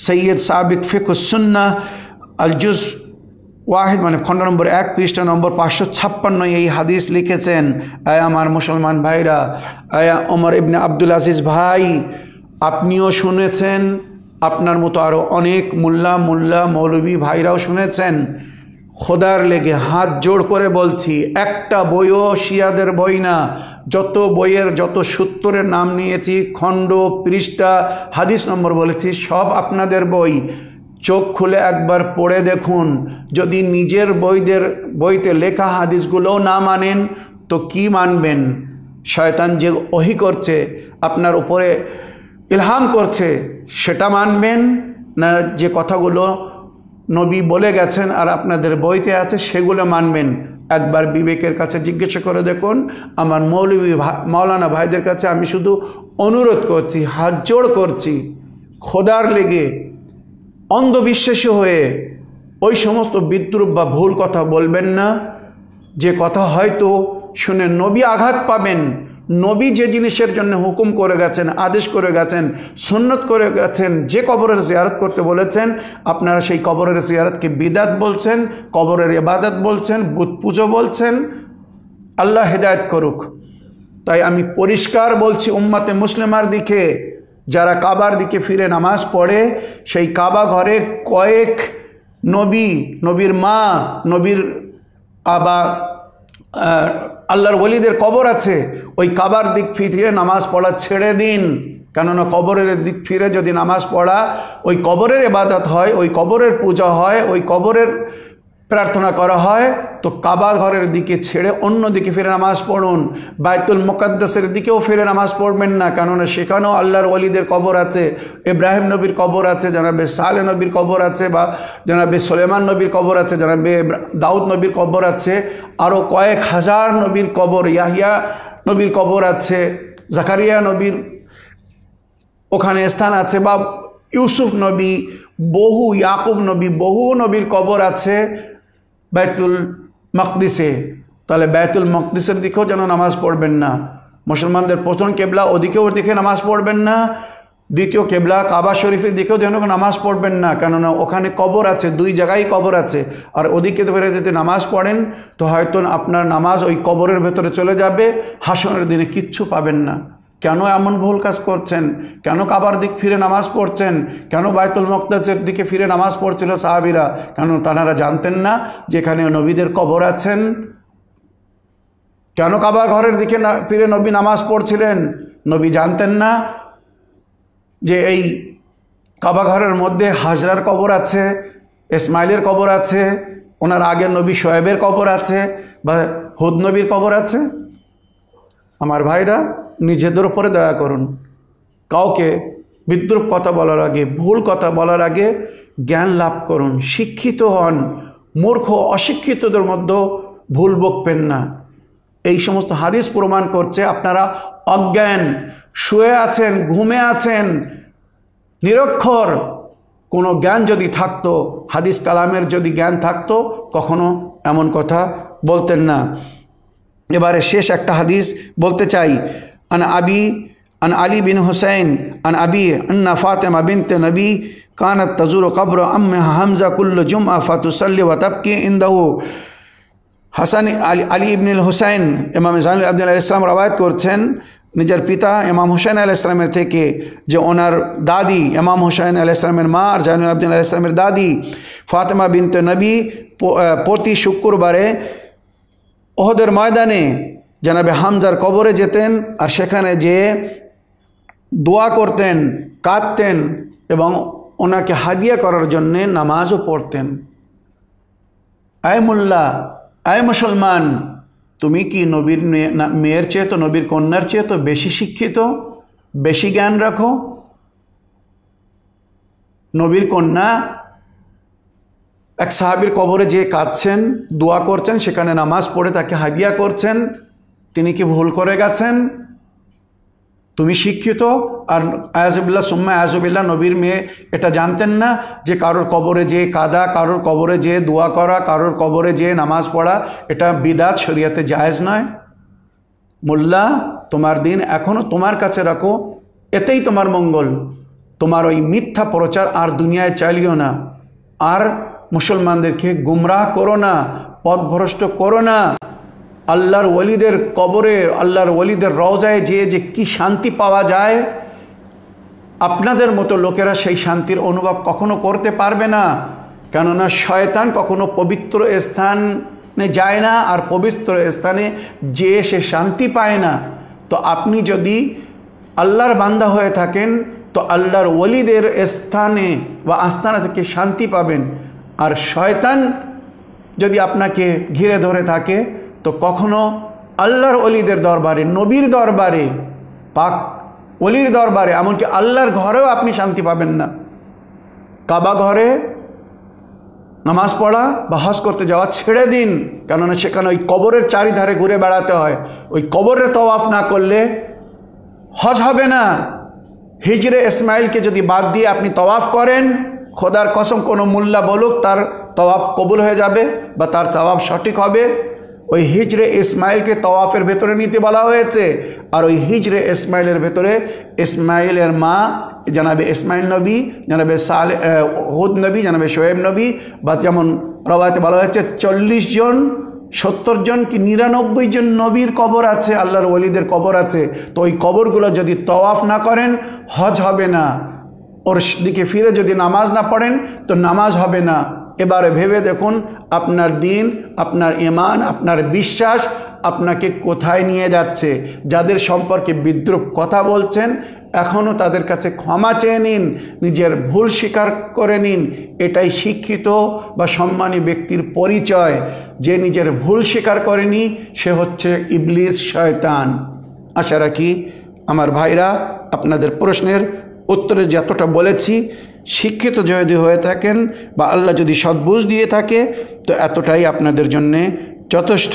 সৈয়দ সাবিক ফিকহুস সুন্নাহ আল জুজ ওয়াহিদ মানে খণ্ড নম্বর 1 পৃষ্ঠা নম্বর 556 এই হাদিস লিখেছেন। আমার মুসলমান ভাইরা, ওমর ইবনে আব্দুল আজিজ ভাই, আপনিও শুনেছেন, আপনার মতো আরও অনেক মোল্লা মৌলবী ভাইরাও শুনেছেন। খোদার লেগে হাত জোড় করে বলছি, একটা বইও শিয়াদের বই না। যত বইয়ের যত সূত্রের নাম নিয়েছি, খণ্ড পৃষ্ঠা হাদিস নম্বর বলেছি, সব আপনাদের বই। চোখ খুলে একবার পড়ে দেখুন। যদি নিজের বইতে লেখা হাদিসগুলোও না মানেন তো কি মানবেন? শয়তান যে ওহী করছে, আপনার উপরে ইলহাম করছে, সেটা মানবেন না যে কথাগুলো নবী বলে গেছেন আর আপনাদের বইতে আছে সেগুলো মানবেন? একবার বিবেকের কাছে জিজ্ঞাসা করে দেখুন। আমার মৌলানা ভাইদের কাছে আমি শুধু অনুরোধ করছি, হাত জোড় করছি, খোদার লেগে অন্ধবিশ্বাসী হয়ে ওই সমস্ত বিদ্রূপ বা ভুল কথা বলবেন না, যে কথা হয়তো শুনে নবী আঘাত পাবেন। নবী যে জিনিসের জন্য হুকুম করে গেছেন, আদেশ করে গেছেন, সুন্নত করে গেছেন, যে কবরের জিয়ারত করতে বলেছেন, আপনারা সেই কবরের জিয়ারতকে বিদাত বলছেন, কবরের ইবাদত বলছেন, বুত পুজো বলছেন। আল্লাহ হেদায়েত করুক। তাই আমি পরিষ্কার বলছি উম্মাতে মুসলিমার দিকে, যারা কাবার দিকে ফিরে নামাজ পড়ে, সেই কাবা ঘরে কয়েক নবীর মা, নবীর আবা, আল্লাহর ওলিদের কবর আছে। ওই কাবার দিক ফিরে নামাজ পড়া ছেড়ে দিন। কেননা কবরের দিক ফিরে যদি নামাজ পড়া, ওই কবরের ইবাদত হয়, ওই কবরের পূজা হয়, ওই কবরের প্রার্থনা করা হয়, তো কাবা ঘরের দিকে ছেড়ে অন্য দিকে ফিরে নামাজ পড়ুন। বাইতুল মুকাদ্দাসের দিকেও ফিরে নামাজ পড়বেন না, কেননা সেখানেও আল্লাহর ওলিদের কবর আছে। ইব্রাহিম নবীর কবর আছে, জানাবে সালেহ নবীর কবর আছে, বা জানাবে সুলেমান নবীর কবর আছে, জানাবে দাউদ নবীর কবর আছে, আরও কয়েক হাজার নবীর কবর, ইয়াহিয়া নবীর কবর আছে, জাকারিয়া নবীর ওখানে স্থান আছে, বা ইউসুফ নবী, বহু ইয়াকুব নবী, বহু নবীর কবর আছে বাইতুল মকদিসে। তাহলে বাইতুল মকদিসের দিকেও যেন নামাজ পড়বেন না। মুসলমানদের প্রথম কেবলা ওদিকেও দিকে নামাজ পড়বেন না, দ্বিতীয় কেবলা কাবা শরীফের দিকেও যেন নামাজ পড়বেন না, কেননা ওখানে কবর আছে, 2 জায়গায় কবর আছে। আর ওদিকে ধরে যদি নামাজ পড়েন তো হয়তো আপনার নামাজ ওই কবরের ভেতরে চলে যাবে, হাসরের দিনে কিচ্ছু পাবেন না। কেন এমন ভুল কাজ করছেন? কেন কাবার দিক ফিরে নামাজ পড়ছেন? কেন বাইতুল মুকাদ্দাসের দিকে ফিরে নামাজ পড়ছিল সাহাবীরা? কেন তারা জানতেন না যেখানে নবীদের কবর আছেন? কেন কাবা ঘরের দিকে ফিরে নবী নামাজ পড়ছিলেন? নবী জানতেন না যে এই কাবা ঘরের মধ্যে হাজরার কবর আছে, ইসমাইলের কবর আছে, ওনার আগের নবী শোয়েবের কবর আছে বা হুদ নবীর কবর আছে? আমার ভাইরা, নিজেদের উপরে দয়া করুন। কাউকে বিদ্রূপ কথা বলার আগে, ভুল কথা বলার আগে জ্ঞান লাভ করুন, শিক্ষিত হন। মূর্খ অশিক্ষিতদের মধ্যে ভুল বকবেন না। এই সমস্ত হাদিস প্রমাণ করছে আপনারা অজ্ঞান, শুয়ে আছেন, ঘুমে আছেন, নিরক্ষর। কোনো জ্ঞান যদি থাকতো, হাদিস কালামের যদি জ্ঞান থাকতো, কখনো এমন কথা বলতেন না। এবারে শেষ একটা হাদিস বলতে চাই। আন আলী বিন হুসাইন আন আবি আন্না ফাতেমা বিনতে নবী কানাত তাজুরু কবর আম্মিহা হামজা কুল্লু জুমআ ফাতুসাল্লি ওয়া তাবকি ইনদাহু। হাসান আলী ইবনুল হুসাইন ইমাম জাইনুল আবদিন আলাইহিস সালাম রওয়ায়াত করছেন নিজের পিতা ইমাম হুসাইন আলাইহিস সালামের থেকে, যে ওনার দাদি ইমাম হুসাইন আলাইহিস সালামের মা আর জাইনুল আবদিন আলাইহিস সালামের দাদি ফাতেমা বিনতে নবী প্রতি শুক্রবারে ওহদের ময়দানে জনাবে হামজার কবরে যেতেন, আর সেখানে যেয়ে দোয়া করতেন, কাঁদতেন এবং ওনাকে হাদিয়া করার জন্যে নামাজও পড়তেন। আয় মোল্লা, আয় মুসলমান, তুমি কি নবীর মেয়ের চেয়ে তো, নবীর কন্যার চেয়ে তো বেশি শিক্ষিত, বেশি জ্ঞান রাখো? নবীর কন্যা এক সাহাবীর কবরে যে কাঁদছেন, দোয়া করছেন, সেখানে নামাজ পড়ে তাকে হাদিয়া করছেন, তিনি কি ভুল করে গেছেন? তুমি শিক্ষিত আর আয়াজুবিল্লাহ সুম্মা আয়াজুবিল্লাহ নবীর মেয়ে এটা জানতেন না যে কারোর কবরে যে কাদা, কারোর কবরে যে দোয়া করা, কারোর কবরে যে নামাজ পড়া এটা বিদআত, শরীয়তে জায়েজ নয়। মোল্লা, তোমার দিন এখনো তোমার কাছে রাখো, এতেই তোমার মঙ্গল। তোমার ওই মিথ্যা প্রচার আর দুনিয়ায় চালিও না, আর মুসলমানদেরকে গুমরাহ করো না, পথভ্রষ্ট করো না। আল্লাহর ওলিদের কবরে, আল্লাহর ওলিদের রওজায় যে কি শান্তি পাওয়া যায়, আপনাদের মতো লোকেরা সেই শান্তির অনুভব কখনো করতে পারবে না। কেননা শয়তান কখনো পবিত্র স্থানে যায় না, আর পবিত্র স্থানে যে সে শান্তি পায় না। তো আপনি যদি আল্লাহর বান্দা হয়ে থাকেন তো আল্লাহর ওলিদের স্থানে বা আস্তানা থেকে শান্তি পাবেন। আর শয়তান যদি আপনাকে ঘিরে ধরে থাকে তো কখনো আল্লাহর ওলিদের দরবারে, নবীর দরবারে, পাক ওলির দরবারে, এমনকি আল্লাহর ঘরেও আপনি শান্তি পাবেন না। কাবা ঘরে নামাজ পড়া বা হজ করতে যাওয়া ছেড়ে দিন, কেননা সেখানে ওই কবরের চারিধারে ঘুরে বেড়াতে হয়। ওই কবরের তওয়াফ না করলে হজ হবে না। হিজরে ইসমাইলকে যদি বাদ দিয়ে আপনি তওয়াফ করেন, খোদার কসম কোনো মোল্লা বলুক তার তওয়াফ কবুল হয়ে যাবে বা তার তওয়াফ সঠিক হবে। ওই হিজরে ইসমাইলকে তওয়াফের ভেতরে নিতে বলা হয়েছে, আর ওই হিজরে ইসমাইলের ভেতরে ইসমাইলের মা জানাবে ইসমাইল নবী, জানাবে হুদ নবী, জানাবে শোয়েব নবী, বা যেমন রওয়ায়াতে বলা হয়েছে 40 জন, 70 জন কি 99 জন নবীর কবর আছে, আল্লাহর ওলিদের কবর আছে। তো ওই কবরগুলো যদি তওয়াফ না করেন হজ হবে না, ওর দিকে ফিরে যদি নামাজ না পড়েন তো নামাজ হবে না। এবারে ভেবে দেখুন আপনার দিন, আপনার ঈমান, আপনার বিশ্বাস আপনাকে কোথায় নিয়ে যাচ্ছে। যাদের সম্পর্কে বিদ্রূপ কথা বলছেন এখনও তাদের কাছে ক্ষমা চেয়ে নিন, নিজের ভুল স্বীকার করে নিন। এটাই শিক্ষিত বা সম্মানী ব্যক্তির পরিচয়। যে নিজের ভুল স্বীকার করেনি সে হচ্ছে ইবলিস, শয়তান। আশা রাখি আমার ভাইরা আপনাদের প্রশ্নের উত্তরে যতটা বলেছি, শিক্ষিত যদি হয়ে থাকেন বা আল্লাহ যদি সদ্বুঝ দিয়ে থাকে তো এতটাই আপনাদের জন্যে যথেষ্ট।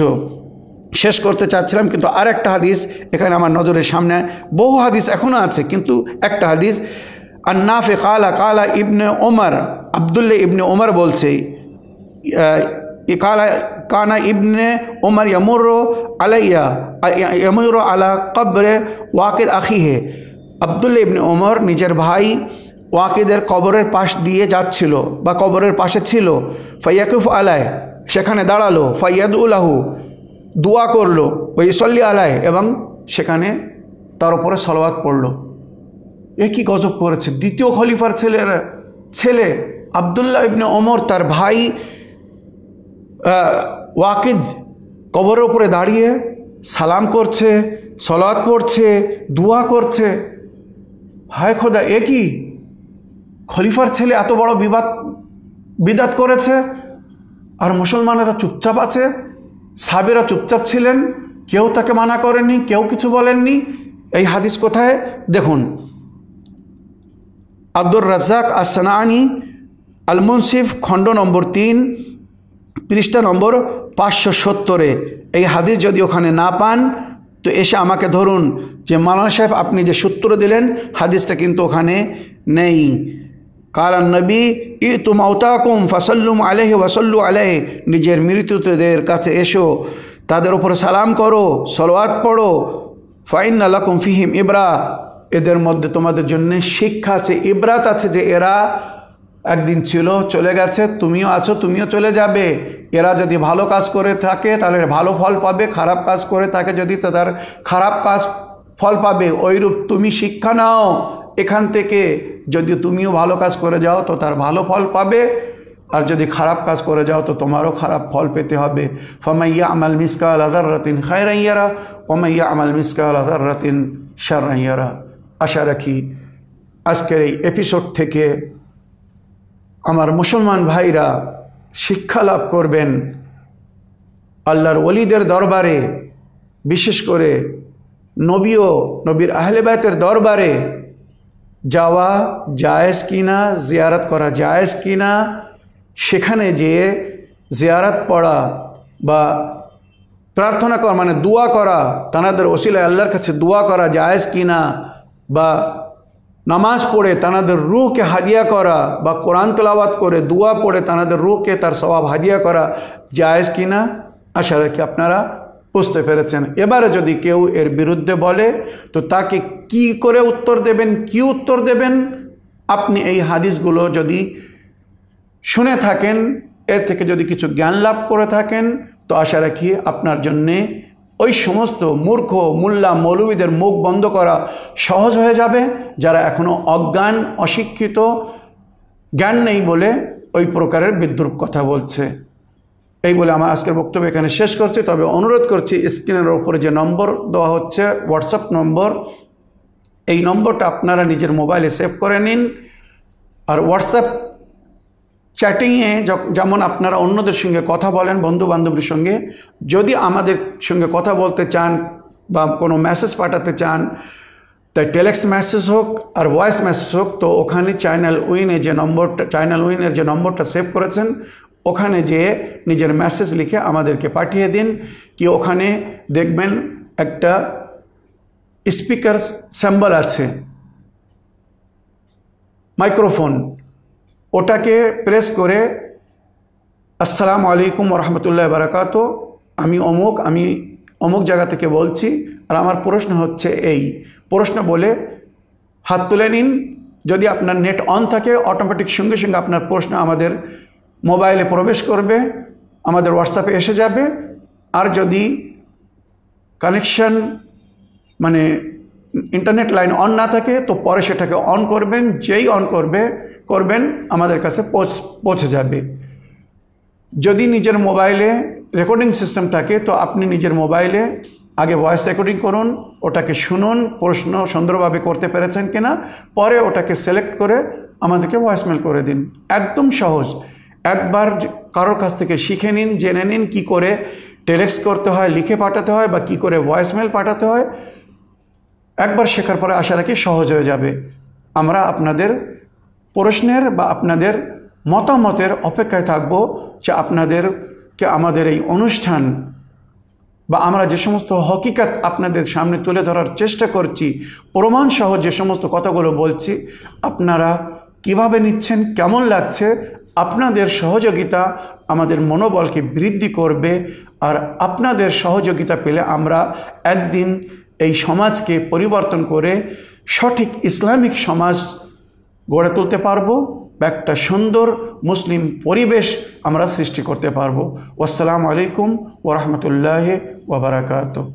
শেষ করতে চাচ্ছিলাম, কিন্তু আর একটা হাদিস এখানে আমার নজরের সামনে, বহু হাদিস এখনও আছে কিন্তু একটা হাদিস। আর নাফে কালা কালা ইবনে ওমর, আবদুল্লাহ ইবনে ওমর বলছে, কালা কানা ইবনে ওমর ইয়ামুরু আলাইয়া ইয়ামুরু আলা কবরে ওয়াকিদ আখিহে। আবদুল্লাহ ইবনে ওমর নিজের ভাই ওয়াকিদের কবরের পাশ দিয়ে যাচ্ছিল বা কবরের পাশে ছিল। ফাইয়াকুফ আলায়, সেখানে দাঁড়ালো। ফাইয়াদুলাহু, দোয়া করলো। ওয়াইসল্লি আলায়, এবং সেখানে তার উপরে সলাওয়াত পড়ল। এ কি গজব করেছে! দ্বিতীয় খলিফার ছেলে আবদুল্লাহ ইবনে ওমর তার ভাই ওয়াকিদ কবরের উপরে দাঁড়িয়ে সালাম করছে, সলাওয়াত পড়ছে, দোয়া করছে। হায় খোদা, এ কি! খলিফার ছেলে এত বড় বিদাত করেছে। আর মুসলমানেরা চুপচাপ আছে, সাহাবীরা চুপচাপ ছিলেন, কেউ তাকে মানা করেননি, কেউ কিছু বলেননি। এই হাদিস কোথায় দেখুন, আব্দুর রাজ্জাক আস-সানাআনী আল মুনসিফ খণ্ড নম্বর 3 পৃষ্ঠা নম্বর 570 এই হাদিস যদি ওখানে না পান তো এসে আমাকে ধরুন যে মাওলানা সাহেব আপনি যে সূত্র দিলেন হাদিসটা কিন্তু ওখানে নেই। কালান নবী ইতু মাউতাকুম ফাসাল্লুম আলাইহি ওয়াসাল্লু আলাইহি, নিজের মৃতদের কাছে এসো, তাদের উপর সালাম করো, সলাওয়াত পড়ো। ফাইন্না লাকুম ফিহিম ইবরা, এদের মধ্যে তোমাদের জন্য শিক্ষা আছে, ইবরাত আছে, যে এরা একদিন ছিল, চলে গেছে, তুমিও আছো, তুমিও চলে যাবে। এরা যদি ভালো কাজ করে থাকে তাহলে ভালো ফল পাবে, খারাপ কাজ করে থাকে যদি তার খারাপ কাজ ফল পাবে। ওইরূপ তুমি শিক্ষা নাও এখান থেকে, যদি তুমিও ভালো কাজ করে যাও তো তার ভালো ফল পাবে, আর যদি খারাপ কাজ করে যাও তো তোমারও খারাপ ফল পেতে হবে। ফামান ইয়ামাল মিসকালা যাররাতিন খায়রান ইয়ারা ওয়া মান ইয়ামাল মিসকালা যাররাতিন শাররান ইয়ারা। আশা রাখি আজকের এই এপিসোড থেকে আমার মুসলমান ভাইরা শিক্ষা লাভ করবেন। আল্লাহর ওলিদের দরবারে, বিশেষ করে নবী ও নবীর আহলে বাইতের দরবারে যাওয়া জায়েজ কিনা, জিয়ারত করা জায়েজ কিনা, সেখানে যেয়ে জিয়ারত পড়া বা প্রার্থনা করা মানে দোয়া করা, তানাদের ওসিলায় আল্লাহর কাছে দোয়া করা জায়েজ কিনা, বা নামাজ পড়ে তানাদের রূহকে হাদিয়া করা, বা কোরআন তেলাওয়াত করে দোয়া পড়ে তানাদের রূহকে তার সওয়াব হাদিয়া করা জায়েজ কিনা, আশা রাখি আপনারা বুঝতে পেরেছেন। এবারে যদি কেউ এর বিরুদ্ধে বলে তো তাকে কি করে উত্তর দেবেন, কি উত্তর দেবেন? আপনি এই হাদিসগুলো যদি শুনে থাকেন, এর থেকে যদি কিছু জ্ঞান লাভ করে থাকেন তো আশা রাখি আপনার জন্যে ওই সমস্ত মূর্খ মোল্লা মৌলবীদের মুখ বন্ধ করা সহজ হয়ে যাবে, যারা এখনও অজ্ঞান, অশিক্ষিত, জ্ঞান নেই বলে ওই প্রকারের বিদ্রূপ কথা বলছে। এই বলে আমার আজকের বক্তব্য এখানে শেষ করছি। তবে অনুরোধ করছি, স্ক্রিনের ওপরে যে নম্বর দেওয়া হচ্ছে হোয়াটসঅ্যাপ নম্বর, এই নম্বরটা আপনারা নিজের মোবাইলে সেভ করে নিন। আর হোয়াটসঅ্যাপ চ্যাটিংয়ে যেমন আপনারা অন্যদের সঙ্গে কথা বলেন, বন্ধু বান্ধবীর সঙ্গে, যদি আমাদের সঙ্গে কথা বলতে চান বা কোনো মেসেজ পাঠাতে চান, তাই টেলেক্স মেসেজ হোক আর ভয়েস মেসেজ হোক, তো ওখানে চ্যানেল উইনের যে নম্বরটা সেভ করেছেন ওখানে যেয়ে নিজের মেসেজ লিখে আমাদেরকে পাঠিয়ে দিন। কি ওখানে দেখবেন একটা স্পিকার সিম্বল আছে, মাইক্রোফোন, ওটাকে প্রেস করে আসসালামু আলাইকুম ওয়া রাহমাতুল্লাহি ওয়া বারাকাতুহু, আমি অমুক জায়গা থেকে বলছি, আর আমার প্রশ্ন হচ্ছে এই প্রশ্ন বলে হাত তুলে নিন। যদি আপনার নেট অন থাকে অটোমেটিক সঙ্গে সঙ্গে আপনার প্রশ্ন আমাদের মোবাইলে প্রবেশ করবে, আমাদের হোয়াটসঅ্যাপে এসে যাবে। আর যদি কানেকশন মানে ইন্টারনেট লাইন অন না থাকে তো পরে সেটাকে অন করবেন, যেই অন করবেন আমাদের কাছে পৌঁছে যাবে। যদি নিজের মোবাইলে রেকর্ডিং সিস্টেম থাকে তো আপনি নিজের মোবাইলে আগে ভয়েস রেকর্ডিং করুন, ওটাকে শুনুন, প্রশ্ন সুন্দরভাবে করতে পেরেছেন কিনা, পরে ওটাকে সিলেক্ট করে আমাদেরকে ভয়েসমেল করে দিন। একদম সহজ, একবার কারোর কাছ থেকে শিখে নিন, জেনে নিন কি করে টেলেক্স করতে হয়, লিখে পাঠাতে হয়, বা কি করে ভয়েসমেল পাঠাতে হয়। একবার শেখার পরে আশা রাখি সহজ হয়ে যাবে। আমরা আপনাদের প্রশ্নের বা আপনাদের মতামতের অপেক্ষায় থাকব, যে আপনাদেরকে আমাদের এই অনুষ্ঠান বা আমরা যে সমস্ত হকিকত আপনাদের সামনে তুলে ধরার চেষ্টা করছি, প্রমাণ সহ যে সমস্ত কথাগুলো বলছি, আপনারা কিভাবে নিচ্ছেন, কেমন লাগছে, আপনাদের সহযোগিতা আমাদের মনোবলকে বৃদ্ধি করবে। আর আপনাদের সহযোগিতা পেলে আমরা একদিন এই সমাজকে পরিবর্তন করে সঠিক ইসলামিক সমাজ গড়ে তুলতে পারবো, একটা সুন্দর মুসলিম পরিবেশ আমরা সৃষ্টি করতে পারবো। আসসালামু আলাইকুম ওয়া রাহমাতুল্লাহি ওয়া বারাকাতুহু।